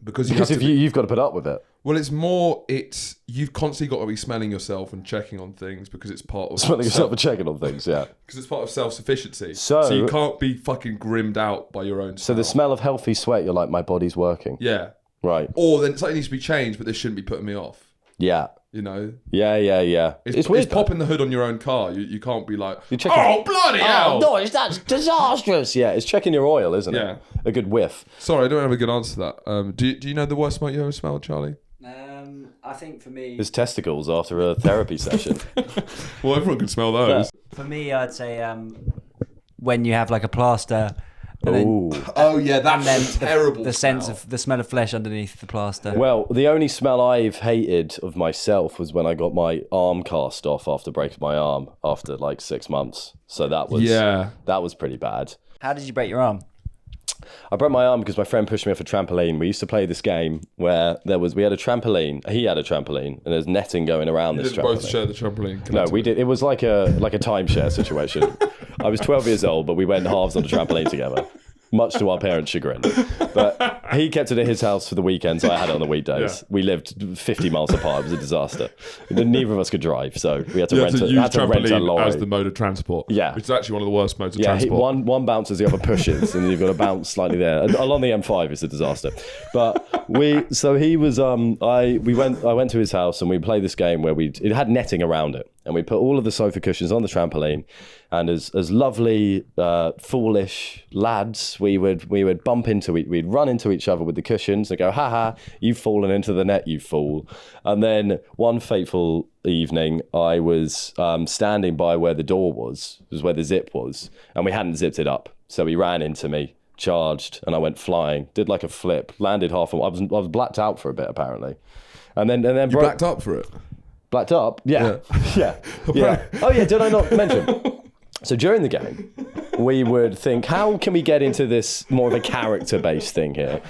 A: you've got to put up with it.
C: Well, you've constantly got to be smelling yourself and checking on things because it's part of...
A: Smelling yourself and checking on things, yeah.
C: Because it's part of self-sufficiency.
A: So
C: you can't be fucking grimmed out by your own smell.
A: So the smell of healthy sweat, you're like, my body's working.
C: Yeah.
A: Right.
C: Or then something needs to be changed, but this shouldn't be putting me off.
A: Yeah. Yeah.
C: It's
A: weird.
C: It's popping the hood on your own car. You can't be like,
A: You're checking-
C: oh, bloody hell.
A: Oh, no, that's disastrous. Yeah, it's checking your oil, isn't it?
C: Yeah.
A: A good whiff.
C: Sorry, I don't have a good answer to that. Do you know the worst smell you ever smelled, Charlie?
B: I think for me...
A: His testicles after a therapy session.
C: Well, everyone can smell those.
B: For me, I'd say when you have like a plaster
A: Ooh.
C: Oh yeah, that's
B: then
C: a terrible.
B: The smell of flesh underneath the plaster.
A: Well, the only smell I've hated of myself was when I got my arm cast off after breaking my arm after like 6 months. So that was pretty bad.
B: How did you break your arm?
A: I broke my arm because my friend pushed me off a trampoline. We used to play this game where we had a trampoline. He had a trampoline, and there's netting going around this trampoline.
C: Both share the trampoline.
A: No, we did. It was like a timeshare situation. I was 12 years old, but we went halves on the trampoline together, much to our parents' chagrin. But he kept it at his house for the weekends. I had it on the weekdays. Yeah. We lived 50 miles apart. It was a disaster. Neither of us could drive, so we had to rent a lorry
C: as the mode of transport.
A: Yeah,
C: which is actually one of the worst modes of transport.
A: One bounces, the other pushes, and then you've got to bounce slightly there. Along the M5 is a disaster. But I went to his house and we played this game where it had netting around it, and we put all of the sofa cushions on the trampoline. And as lovely, foolish lads, we would bump into we'd run into each other with the cushions and go, "Ha ha, you've fallen into the net, you fool!" And then one fateful evening, I was standing by where the door was where the zip was, and we hadn't zipped it up. So he ran into me, charged, and I went flying, did like a flip, landed half. I was blacked out for a bit apparently, and then
C: you blacked up for it.
A: Blacked up, yeah. Oh yeah, did I not mention? So during the game, we would think, how can we get into this more of a character-based thing here?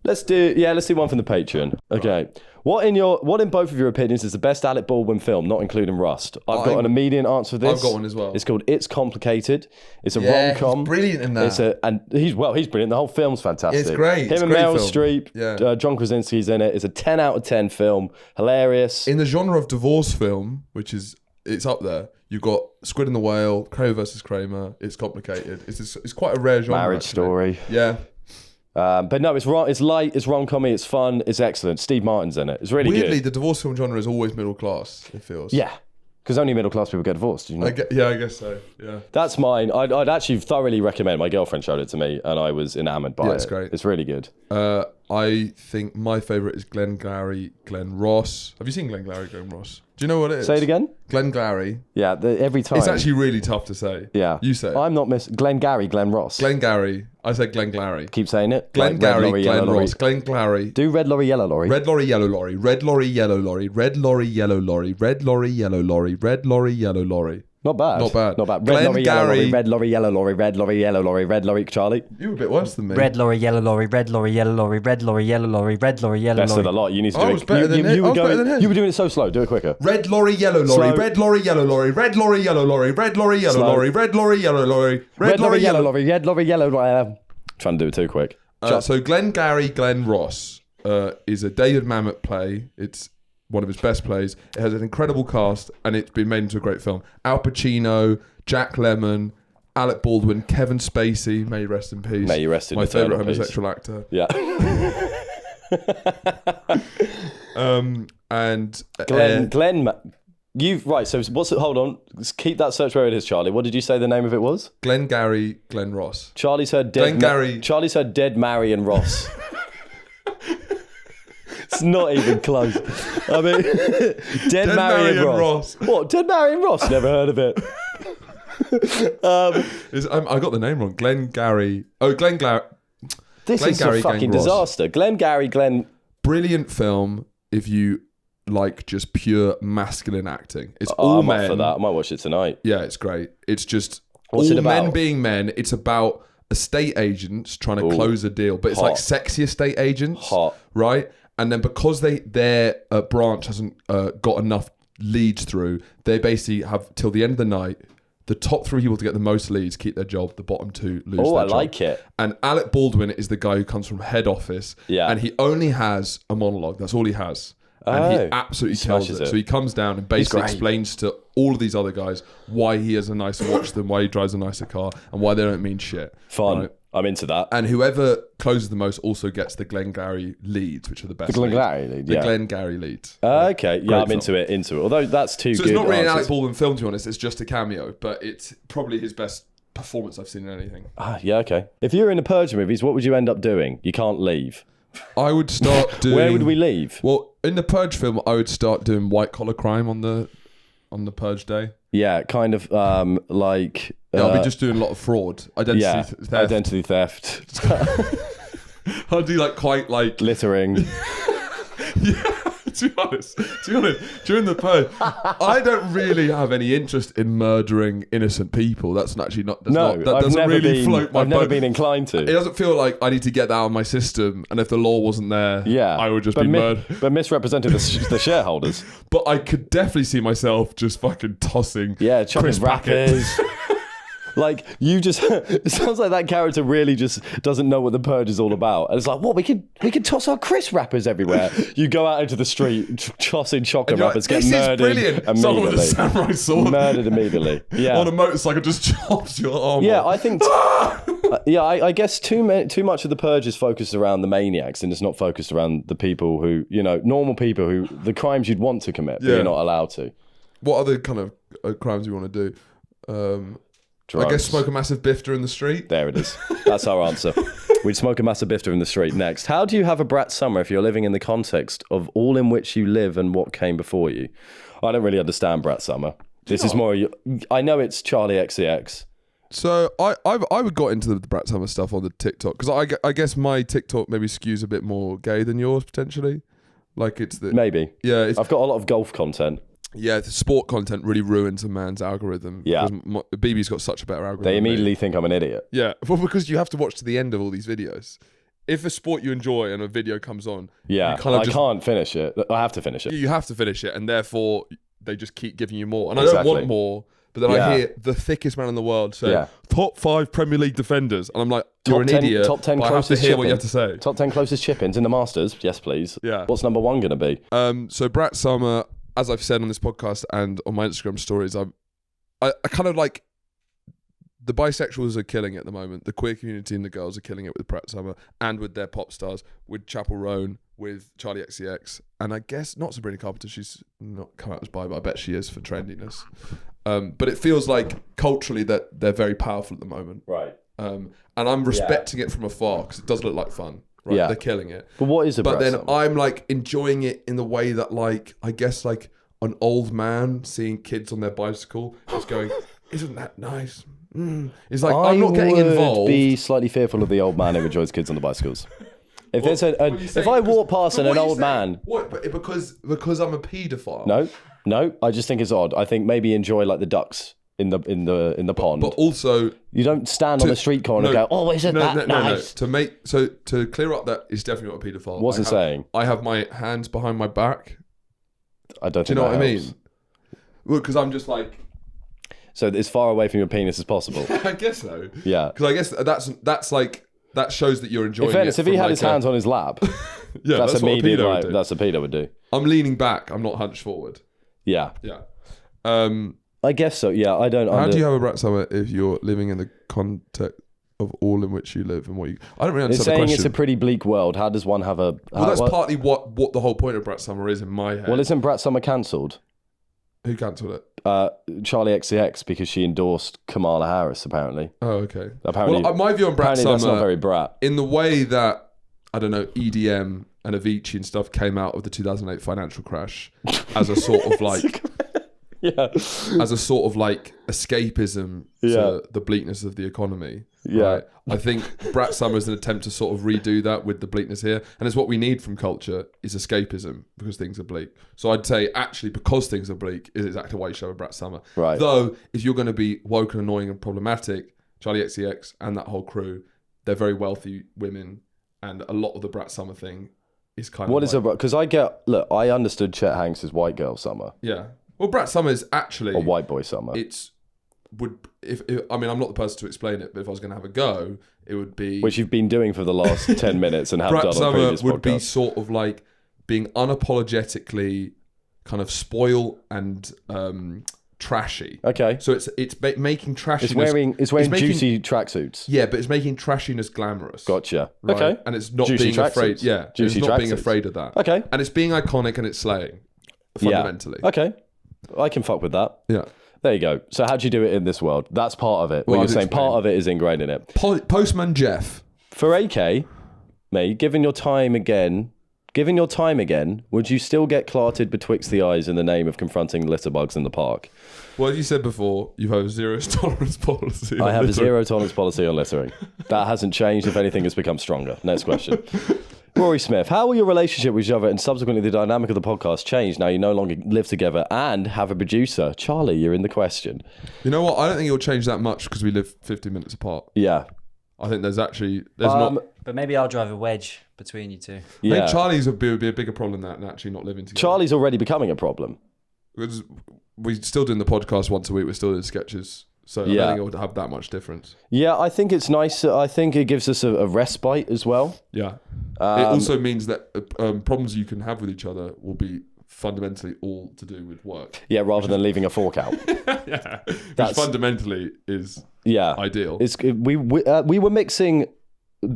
A: Let's do one from the Patreon. Okay. What in both of your opinions is the best Alec Baldwin film, not including Rust? I've got an immediate answer for this.
C: I've got one as well.
A: It's called It's Complicated. It's a rom-com.
C: He's brilliant in that.
A: He's brilliant. The whole film's fantastic.
C: It's great.
A: Him and Meryl Streep, John Krasinski's in it. It's a 10 out of 10 film. Hilarious.
C: In the genre of divorce film, it's up there. You've got Squid and the Whale, Kramer versus Kramer. It's complicated. It's quite a rare genre.
A: Marriage Story.
C: Yeah.
A: But no, it's light, it's rom-commy, it's fun, it's excellent. Steve Martin's in it. It's really
C: Weirdly,
A: good.
C: the divorce film genre is always middle class, it feels.
A: Yeah. Because only middle-class people get divorced, do you know?
C: I guess so, yeah.
A: That's mine. I'd actually thoroughly recommend. My girlfriend showed it to me, and I was enamoured by it.
C: It's great.
A: It's really good.
C: I think my favourite is Glengarry Glen Ross. Have you seen Glengarry Glen Ross? Do you know what it is?
A: Say it again?
C: Glengarry.
A: Yeah, every time.
C: It's actually really tough to say.
A: Yeah.
C: You say it.
A: I'm not Glengarry Glen Ross.
C: Glengarry. I said Glengarry.
A: Keep saying it.
C: Glengarry Glen Ross. Glengarry.
A: Do red lorry, yellow lorry.
C: Red lorry, yellow lorry. Red lorry, yellow lorry. Red lorry, yellow lorry. Red lorry, yellow lorry. Red lorry, yellow lorry.
A: Not bad.
C: Not bad.
A: Not bad. Red lorry, yellow lorry. Red lorry, yellow lorry. Red lorry, yellow lorry. Red lorry, Charlie.
C: You were a bit worse than me.
B: Red lorry, yellow lorry. Red lorry, yellow lorry. Red lorry, yellow lorry. Red lorry, yellow lorry.
A: Best of the lot. You need to do it.
C: I was better than him.
A: You were doing it so slow. Do it quicker.
C: Red lorry, yellow lorry. Red lorry, yellow lorry. Red lorry, yellow lorry. Red lorry, yellow lorry. Red lorry, yellow lorry.
A: Red lorry, yellow lorry. Red lorry, yellow lorry. Trying to do it too quick.
C: So Glengarry Glen Ross is a David Mamet play. It's one of his best plays. It has an incredible cast, and it's been made into a great film. Al Pacino, Jack Lemmon, Alec Baldwin, Kevin Spacey, may you rest in peace.
A: May you rest in
C: my favourite
A: peace.
C: homosexual actor.
A: Yeah.
C: And
A: Glenn. So what's it? Hold on. Let's keep that search where it is, Charlie. What did you say the name of it was?
C: Glengarry Glen Ross.
A: Charlie's heard dead. Charlie's heard dead Marion Ross. It's not even close. I mean, dead Marion Ross. What? Dead Marion Ross? Never heard of it.
C: I got the name wrong. Glengarry. Oh, Glengarry.
A: This is a fucking disaster. Glengarry Glen.
C: Brilliant film if you like just pure masculine acting. It's all men.
A: I'm up for that. I might watch it tonight.
C: Yeah, it's great. It's just
A: What's
C: all
A: it about?
C: men being men. It's about estate agents trying to close a deal, but it's like sexy estate agents.
A: Hot.
C: Right? And then because their branch hasn't got enough leads through, they basically have till the end of the night. The top 3 people to get the most leads keep their job. The bottom 2 lose their job.
A: Oh, I like it.
C: And Alec Baldwin is the guy who comes from head office.
A: Yeah.
C: And he only has a monologue. That's all he has. And he absolutely kills it. So he comes down and basically explains to all of these other guys why he has a nicer watch than why he drives a nicer car and why they don't mean shit.
A: Fun.
C: Right?
A: I'm into that.
C: And whoever closes the most also gets the Glengarry leads, which are the best.
A: The Glengarry lead,
C: The Glengarry leads.
A: Okay, yeah,
C: Great
A: I'm into it. Although that's too
C: so
A: good.
C: So it's not really
A: answers.
C: an Alec Baldwin film, to be honest. It's just a cameo, but it's probably his best performance I've seen in anything.
A: Yeah, okay. If you were in the Purge movies, what would you end up doing? You can't leave.
C: I would start doing...
A: Where would we leave?
C: Well, in the Purge film, I would start doing white collar crime on the Purge day.
A: Yeah, kind of like...
C: I'll be just doing a lot of fraud.
A: Identity theft.
C: I'll do like quite like...
A: Littering.
C: Yeah, to be honest, during the Purge, I don't really have any interest in murdering innocent people. That doesn't really float my boat.
A: I've never been inclined to.
C: It doesn't feel like I need to get that out of my system, and if the law wasn't there, I would just be murdered.
A: But misrepresenting the shareholders.
C: But I could definitely see myself just fucking tossing
A: chopping
C: crisp
A: wrappers. Like, you just... It sounds like that character really just doesn't know what the Purge is all about. And it's like, what? We could toss our crisp wrappers everywhere. You go out into the street, tossing chocolate wrappers, get murdered immediately.
C: Someone with a samurai sword.
A: Murdered immediately. Yeah.
C: On a motorcycle just chops your arm
A: off.
C: I
A: think... I guess too much of the Purge is focused around the maniacs, and it's not focused around the people who, normal people who... The crimes you'd want to commit, but you're not allowed to.
C: What other kind of crimes you want to do?
A: Drugs.
C: I guess smoke a massive bifter in the street.
A: There it is. That's our answer. We'd smoke a massive bifter in the street. Next. How do you have a brat summer if you're living in the context of all in which you live and what came before you? I don't really understand brat summer. This is more... I know it's Charlie XCX.
C: So I got into the brat summer stuff on the TikTok because I guess my TikTok maybe skews a bit more gay than yours potentially. Like it's the...
A: Maybe.
C: Yeah.
A: I've got a lot of golf content.
C: Yeah, the sport content really ruins a man's algorithm.
A: Yeah.
C: BB's got such a better algorithm.
A: They immediately think I'm an idiot.
C: Yeah, well, because you have to watch to the end of all these videos. If a sport you enjoy and a video comes on,
A: I can't finish it. I have to finish it.
C: You have to finish it, and therefore they just keep giving you more. And I don't want more, but then I hear the thickest man in the world say, top 5 Premier League defenders. And I'm like, you're an idiot,
A: top 10
C: but I have to hear what you have to say.
A: Top 10 closest chip-ins in the Masters? Yes, please.
C: Yeah.
A: What's number 1 going to be?
C: So Brat Summer... As I've said on this podcast and on my Instagram stories, I kind of like the bisexuals are killing it at the moment. The queer community and the girls are killing it with Brat Summer and with their pop stars, with Chapel Roan, with Charlie XCX, and I guess not Sabrina Carpenter. She's not come out as bi, but I bet she is for trendiness. But it feels like culturally that they're very powerful at the moment,
A: right?
C: And I'm respecting it from afar because it does look like fun. Right, they're killing it.
A: But what is a
C: But
A: Brat
C: then
A: Summer?
C: I'm like enjoying it in the way that like I guess like an old man seeing kids on their bicycle just going, isn't that nice? It's like I'm not getting involved.
A: I would be slightly fearful of the old man who enjoys kids on the bicycles. If there's if I walk past an old man,
C: what? But because I'm a paedophile?
A: No. I just think it's odd. I think maybe enjoy like the ducks in the pond.
C: But also,
A: you don't stand on the street corner and go, "Oh, isn't that nice?"
C: To clear up that it's definitely not a paedophile.
A: What's it saying?
C: I have my hands behind my back.
A: I don't.
C: Do you know what I mean? Well, because I'm just like.
A: So as far away from your penis as possible.
C: I guess so.
A: Yeah.
C: Because I guess that's like that shows that you're enjoying.
A: In fairness,
C: it
A: if he had his hands on his lap,
C: yeah, that's
A: immediate.
C: What a pedo would do.
A: That's a pedo would do.
C: I'm leaning back. I'm not hunched forward.
A: Yeah.
C: Yeah.
A: I guess so. Yeah. I don't.
C: How do you have a Brat Summer if you're living in the context of all in which you live and what you? I don't really understand the question.
A: It's saying it's a pretty bleak world. How does one have a?
C: Well, that's partly what the whole point of Brat Summer is in my head.
A: Well, isn't Brat Summer cancelled?
C: Who cancelled it?
A: Charlie XCX, because she endorsed Kamala Harris. Apparently.
C: Oh, okay.
A: Apparently,
C: my view on Brat Summer.
A: That's not very brat.
C: In the way that I don't know, EDM and Avicii and stuff came out of the 2008 financial crash as a sort of like.
A: Yeah.
C: As a sort of like escapism to the bleakness of the economy.
A: Yeah.
C: Right? I think Brat Summer is an attempt to sort of redo that with the bleakness here. And it's what we need from culture is escapism because things are bleak. So I'd say actually because things are bleak is exactly why you show a Brat Summer.
A: Right.
C: Though if you're going to be woke and annoying and problematic, Charlie XCX and that whole crew, they're very wealthy women and a lot of the Brat Summer thing is kind of
A: what is a because I understood Chet Hanks' White Girl Summer.
C: Yeah. Well, Brat Summer is actually...
A: Or White Boy Summer.
C: I mean, I'm not the person to explain it, but if I was going to have a go, it would be...
A: Which you've been doing for the last 10 minutes and have
C: Brat
A: done on
C: Summer
A: previous
C: would be
A: podcasts.
C: sort of like being unapologetically kind of spoil and trashy.
A: Okay.
C: So it's making trashiness...
A: It's wearing juicy tracksuits.
C: Yeah, but it's making trashiness glamorous.
A: Gotcha.
C: Right?
A: Okay.
C: And it's not
A: Juicy
C: being afraid...
A: tracksuits.
C: Yeah.
A: Juicy
C: it's not being
A: tracksuits.
C: afraid of that.
A: Okay.
C: And it's being iconic and it's slaying. Fundamentally.
A: Yeah. Okay. I can fuck with that.
C: Yeah.
A: There you go. So how'd you do it in this world? That's part of it. What you're saying, part of it is ingrained in it.
C: Postman Jeff.
A: For AK, mate, given your time again Given your time again, would you still get clarted betwixt the eyes in the name of confronting litterbugs in the park?
C: Well, as you said before, you have a zero tolerance policy.
A: I have a zero tolerance policy on littering. That hasn't changed. If anything, it's become stronger. Next question. Rory Smith, how will your relationship with each other and subsequently the dynamic of the podcast change now you no longer live together and have a producer? Charlie, you're in the question.
C: You know what? I don't think it'll change that much because we live 50 minutes apart.
A: Yeah.
C: I think there's not.
B: But maybe I'll drive a wedge between you two.
C: I think Charlie's would be a bigger problem than actually not living together.
A: Charlie's already becoming a problem.
C: Because we're still doing the podcast once a week. We're still doing sketches. So I don't think it would have that much difference.
A: Yeah, I think it's nice. I think it gives us a respite as well.
C: Yeah. It also means that problems you can have with each other will be fundamentally all to do with work.
A: Yeah, rather than leaving a fork out.
C: Yeah. Which fundamentally is ideal.
A: We were mixing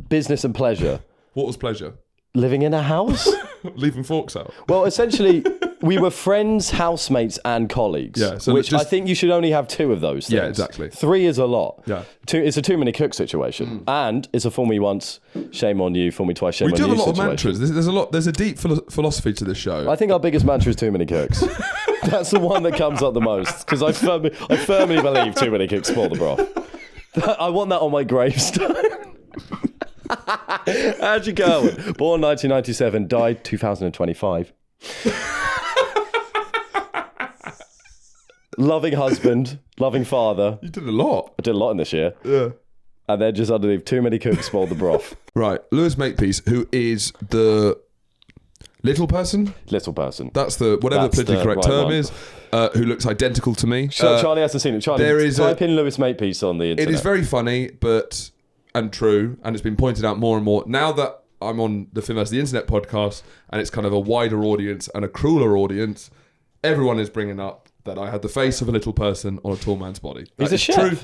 A: business and pleasure.
C: What was pleasure?
A: Living in a house?
C: Leaving forks out.
A: Well, essentially, we were friends, housemates, and colleagues. Yeah, so which I think you should only have 2 of those things.
C: Yeah, exactly.
A: 3 is a lot.
C: Yeah.
A: It's a too many cooks situation. And it's a fool me once, shame on you, fool me twice, shame on you situation.
C: We do have a lot of mantras. There's a deep philosophy to this show.
A: I think our biggest mantra is too many cooks. That's the one that comes up the most, because I firmly believe too many cooks spoil the broth. I want that on my gravestone. Andrew Cowan, born 1997, died 2025. Loving husband, loving father.
C: You did a lot.
A: I did a lot in this year.
C: Yeah.
A: And then just underneath, too many cooks spoiled the broth.
C: Right. Lewis Makepeace, who is the little person?
A: Little person.
C: That's the, whatever the politically correct term is, who looks identical to me.
A: Charlie hasn't seen it. Charlie, type in Lewis Makepeace on the internet.
C: It is very funny, and true, and it's been pointed out more and more. Now that I'm on the Film vs. the Internet podcast, and it's kind of a wider audience and a crueler audience, everyone is bringing up that I had the face of a little person on a tall man's body.
A: He's a chef. True.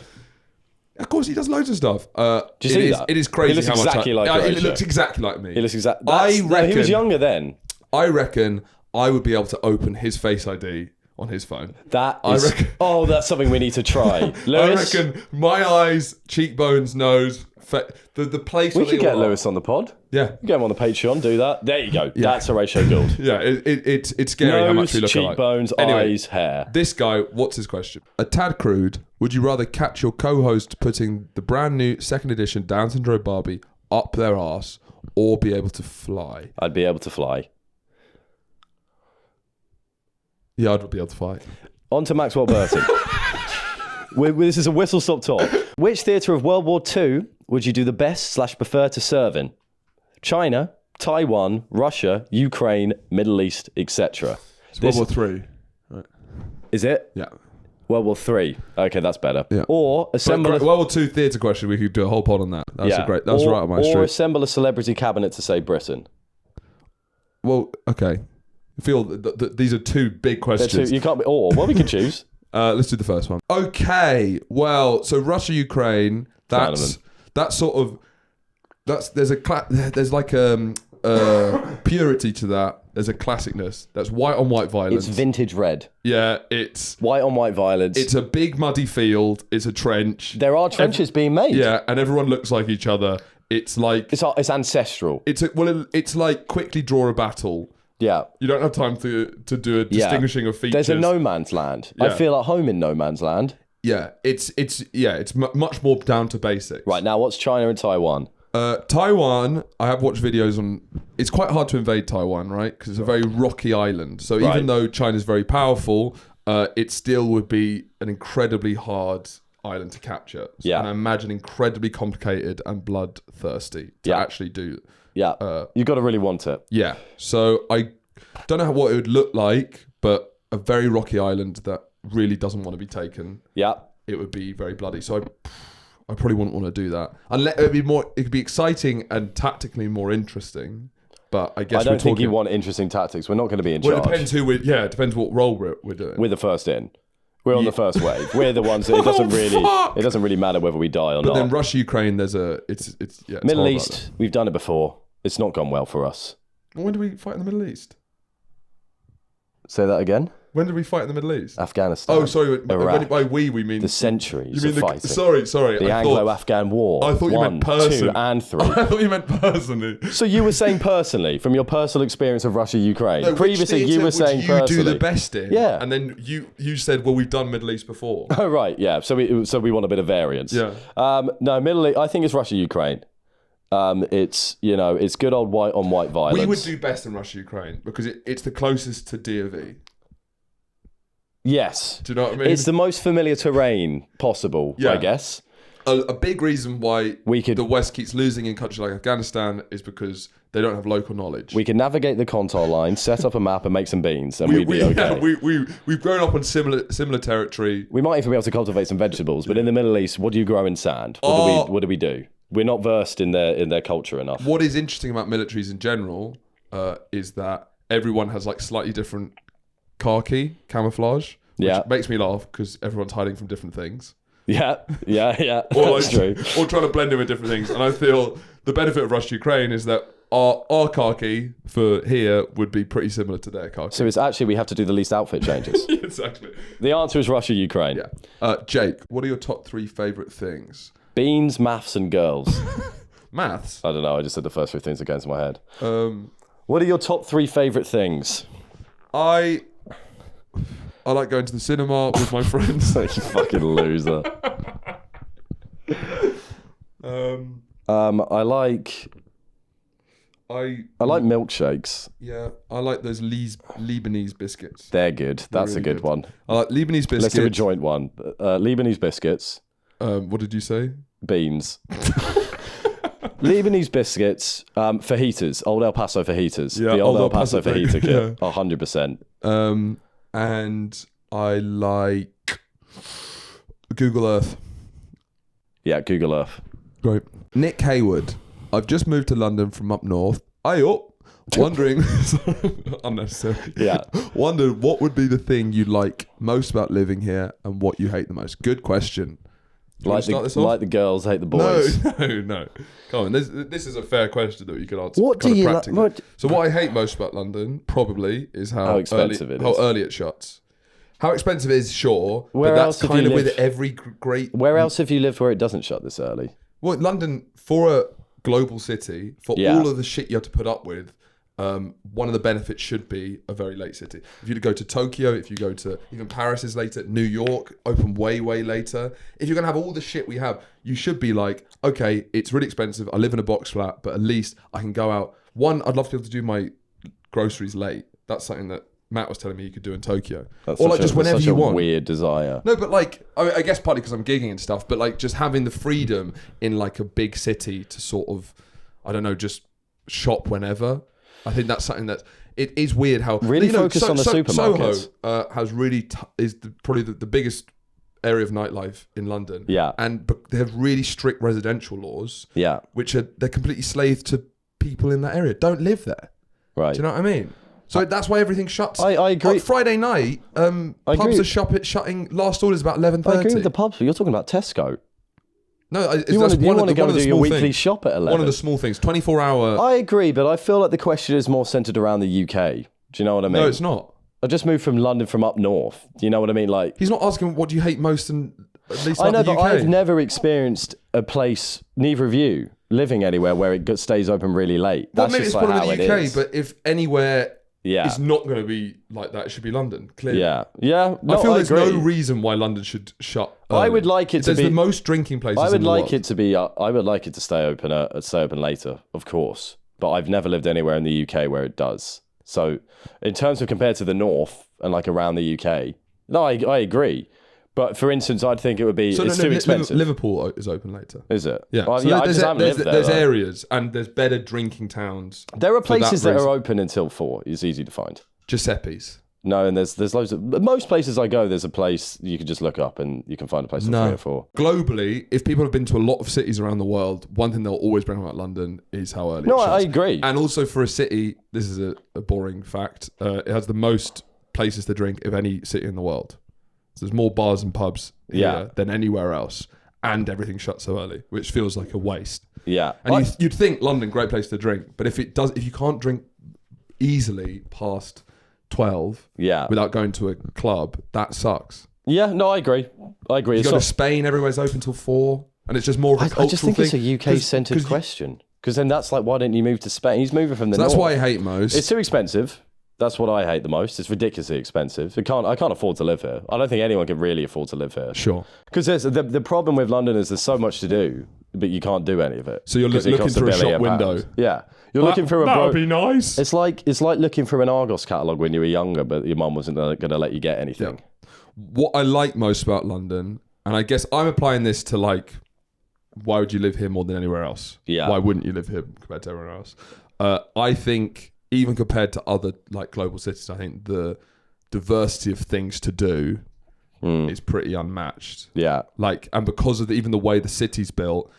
C: Of course, he does loads of stuff.
A: Do you see that?
C: It is crazy.
A: He looks exactly like
C: It looks exactly like me.
A: He looks exactly. He was younger then.
C: I reckon I would be able to open his Face ID on his phone.
A: That's something we need to try. Lewis,
C: I reckon my eyes, cheekbones, nose, the place.
A: We should get Lewis on the pod.
C: Yeah,
A: get him on the Patreon. Do that. There you go. Yeah. That's Horatio Gould.
C: Yeah, it's scary
A: nose,
C: how much we look alike.
A: Cheekbones, eyes, hair.
C: This guy, what's his question? A tad crude. Would you rather catch your co-host putting the brand new 2nd edition Down syndrome Barbie up their arse, or be able to fly?
A: I'd be able to fly.
C: Yeah, I'd be able to fly.
A: On to Maxwell Burton. This is a whistle-stop tour. Which theatre of World War II would you do the best / prefer to serve in? China, Taiwan, Russia, Ukraine, Middle East, etc.
C: It's World War III. Right.
A: Is it?
C: Yeah.
A: World War III. Okay, that's better.
C: Yeah.
A: Or assemble
C: World War II theatre question. We could do a whole pod on that. That's great. That's right on my street.
A: Or assemble a celebrity cabinet to save Britain.
C: Well, okay. I feel that these are 2 big questions.
A: You can't be. Well, we can choose.
C: Let's do the first one. Okay. Well, so Russia, Ukraine. There's like purity to that. There's a classicness. That's white on white violence.
A: It's vintage red.
C: Yeah, it's
A: white on white violence.
C: It's a big muddy field. It's a trench.
A: There are trenches being made.
C: Yeah, and everyone looks like each other. It's like
A: it's ancestral.
C: It's like quickly draw a battle.
A: Yeah.
C: You don't have time to do a distinguishing of features.
A: There's a no man's land. Yeah. I feel at home in no man's land.
C: Yeah, it's much more down to basics.
A: Right, now what's China and Taiwan?
C: Taiwan, I have watched videos on. It's quite hard to invade Taiwan, right? Because it's a very rocky island. So even though China's very powerful, it still would be an incredibly hard island to capture.
A: Yeah.
C: And I imagine incredibly complicated and bloodthirsty to actually do.
A: Yeah. You've got to really want it.
C: Yeah. So I don't know what it would look like, but a very rocky island that really doesn't want to be taken.
A: Yeah.
C: It would be very bloody. So I probably wouldn't want to do that. Unless it could be exciting and tactically more interesting. But I guess
A: I don't think you want interesting tactics. We're not going to be in charge.
C: Well, it depends it depends what role we're doing.
A: We're the first in. We're on the first wave. We're the ones that it doesn't really matter whether we die or not.
C: But then Russia, Ukraine, it's
A: Middle East, we've done it before. It's not gone well for us.
C: When do we fight in the Middle East?
A: Say that again.
C: When did we fight in the Middle East?
A: Afghanistan.
C: Oh, sorry.
A: Iraq.
C: By we mean
A: The centuries
C: you mean
A: of fighting.
C: Sorry.
A: The Anglo-Afghan War.
C: I thought you
A: 1,
C: meant person.
A: 2, and 3.
C: I thought you meant personally.
A: So you were saying personally, from your personal experience of Russia-Ukraine.
C: No,
A: Previously, you were saying
C: you
A: personally.
C: do the best in.
A: Yeah.
C: And then you said, well, we've done Middle East before.
A: Oh, right, yeah. So we want a bit of variance.
C: Yeah.
A: No, Middle East, I think it's Russia-Ukraine. It's good old white on white violence.
C: We would do best in Russia-Ukraine because it's the closest to DOV.
A: Yes.
C: Do you know what I mean?
A: It's the most familiar terrain possible, I guess.
C: A big reason why
A: We could-
C: the West keeps losing in countries like Afghanistan is because they don't have local knowledge.
A: We can navigate the contour line, set up a map and make some beans, and we'd be okay.
C: We've grown up on similar territory.
A: We might even be able to cultivate some vegetables, but in the Middle East, what do you grow in sand? What do we do? We're not versed in their culture enough.
C: What is interesting about militaries in general is that everyone has like slightly different khaki camouflage, which makes me laugh because everyone's hiding from different things.
A: Yeah.
C: Or
A: That's true.
C: Or trying to blend in with different things. And I feel the benefit of Russia-Ukraine is that our khaki for here would be pretty similar to their khaki.
A: So it's actually we have to do the least outfit changes.
C: Exactly.
A: The answer is Russia-Ukraine.
C: Yeah. Jake, what are your top 3 favourite things?
A: Beans, maths, and girls.
C: Maths?
A: I don't know. I just said the first 3 things that came to my head.
C: Um,
A: What are your top 3 favourite things?
C: I like going to the cinema with my friends.
A: You fucking loser. I like milkshakes.
C: Yeah, I like those Lebanese biscuits.
A: They're good. That's
C: really
A: a good
C: good.
A: one.
C: I like Lebanese biscuits.
A: Let's do a joint one. Lebanese biscuits.
C: What did you say?
A: Beans. Lebanese biscuits, fajitas, Old El Paso fajitas.
C: Yeah,
A: the Old El Paso
C: thing.
A: fajita kit.
C: Yeah.
A: 100%.
C: And I like Google Earth.
A: Yeah, Google Earth.
C: Great. Nick Hayward. I've just moved to London from up north. Wondering, unnecessary.
A: Yeah.
C: Wondered what would be the thing you like most about living here and what you hate the most. Good question.
A: Like the girls hate the boys.
C: No. Come on, this is a fair question that you can answer.
A: What do you like?
C: So what I hate most about London probably is how
A: expensive it is.
C: How early it shuts. How expensive it is, sure,
A: Where
C: but
A: else
C: that's
A: have you
C: kind of with
A: lived?
C: every great.
A: Where else have you lived where it doesn't shut this early?
C: Well, London, for a global city, for
A: Yeah.
C: all of the shit you have to put up with, one of the benefits should be a very late city. If you go to Tokyo, if you go to even Paris is later, New York open way later. If you're gonna have all the shit we have, you should be like, okay, it's really expensive. I live in a box flat, but at least I can go out. One, I'd love to be able to do my groceries late. That's something that Matt was telling me you could do in Tokyo, or like just whenever you want.
A: Weird desire.
C: No, but like I guess partly because I'm gigging and stuff, but like just having the freedom in like a big city to sort of, I don't know, just shop whenever. I think that's something that it is weird how
A: Really focus on the supermarkets.
C: Soho has really probably the biggest area of nightlife in London.
A: Yeah,
C: but they have really strict residential laws.
A: Yeah,
C: which they're completely slave to people in that area. Don't live there.
A: Right.
C: Do you know what I mean? So that's why everything shuts.
A: I agree.
C: On Friday night, pubs are shutting. Last order is about 11:30.
A: I agree with the pubs, but you're talking about Tesco.
C: No,
A: you want to go do your weekly shop at 11.
C: One of the small things, 24-hour.
A: I agree, but I feel like the question is more centered around the UK. Do you know what I mean?
C: No, it's not.
A: I just moved from London from up north. Do you know what I mean? Like,
C: he's not asking what do you hate most and at least
A: I know,
C: the UK.
A: but I've never experienced a place, neither of you, living anywhere where it stays open really late.
C: Well,
A: That's
C: maybe
A: just
C: it's
A: like
C: probably
A: how
C: the UK,
A: it is.
C: but if anywhere
A: Yeah.
C: it's not going to be like that, it should be London, clearly.
A: Yeah. Yeah. No,
C: I feel there's
A: agree.
C: no reason why London should shut early.
A: I would like it to
C: There's
A: be
C: the most drinking places
A: I would
C: in the
A: like
C: world.
A: it to be. I would like it to stay open later, of course. But I've never lived anywhere in the UK where it does. So, in terms of compared to the north and like around the UK, no, I agree. But for instance, I'd think it would be it's too expensive.
C: Liverpool is open later.
A: Is it?
C: Yeah.
A: Well,
C: So
A: yeah, I just haven't lived there.
C: There's
A: though.
C: areas and there's better drinking towns.
A: There are places that
C: reason.
A: are open until 4. It's easy to find.
C: Giuseppe's.
A: No, and there's loads of most places I go. There's a place you can just look up and you can find a place for 3 or 4.
C: Globally, if people have been to a lot of cities around the world, one thing they'll always bring up about London is how early.
A: No,
C: it
A: I
C: shuts.
A: agree.
C: And also for a city, this is a boring fact. It has the most places to drink of any city in the world. So there's more bars and pubs here than anywhere else, and everything shuts so early, which feels like a waste.
A: Yeah,
C: And you'd think London, great place to drink, but if you can't drink easily past 12 without going to a club, that sucks.
A: Yeah, no, I agree.
C: You go to Spain, everywhere's open till 4, and it's just more of a cultural
A: I just think
C: thing.
A: it's a UK-centred question. Because then that's like, why don't you move to Spain? He's moving from the north.
C: That's what I hate most.
A: It's too expensive. That's what I hate the most. It's ridiculously expensive. I can't afford to live here. I don't think anyone can really afford to live here.
C: Sure.
A: Because the problem with London is there's so much to do, but you can't do any of it.
C: So you're looking through a shop window.
A: Yeah. You're looking through a...
C: That would be nice.
A: It's like looking through an Argos catalogue when you were younger, but your mum wasn't going to let you get anything.
C: Yeah. What I like most about London, and I guess I'm applying this to like, why would you live here more than anywhere else?
A: Yeah.
C: Why wouldn't you live here compared to everywhere else? I think even compared to other like global cities, I think the diversity of things to do is pretty unmatched.
A: Yeah.
C: Like, and because of even the way the city's built,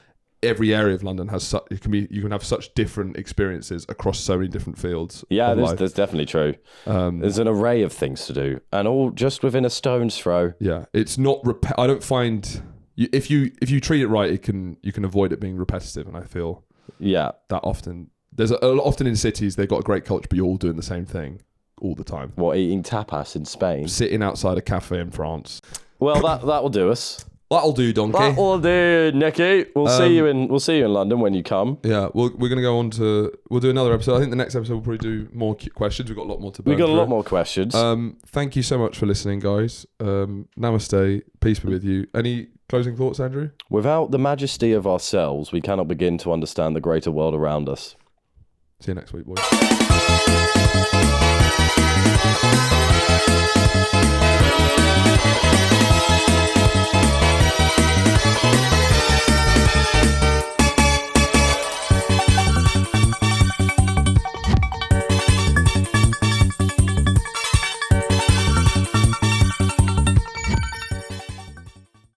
C: every area of London has you can have such different experiences across so many different fields.
A: Yeah, that's definitely true. There's an array of things to do, and all just within a stone's throw.
C: Yeah, it's not. I don't find if you treat it right, you can avoid it being repetitive. And I feel that often often in cities they've got a great culture, but you're all doing the same thing all the time.
A: What, eating tapas in Spain?
C: Sitting outside a cafe in France.
A: Well, that'll do us.
C: That'll do, donkey.
A: That'll do, Nicky. We'll see you in London when you come.
C: Yeah, we're going to go on to... We'll do another episode. I think the next episode we'll probably do more questions. We've got a lot more to burn
A: We've got
C: through.
A: a lot more questions.
C: Thank you so much for listening, guys. Namaste. Peace be with you. Any closing thoughts, Andrew?
A: Without the majesty of ourselves, we cannot begin to understand the greater world around us.
C: See you next week, boys.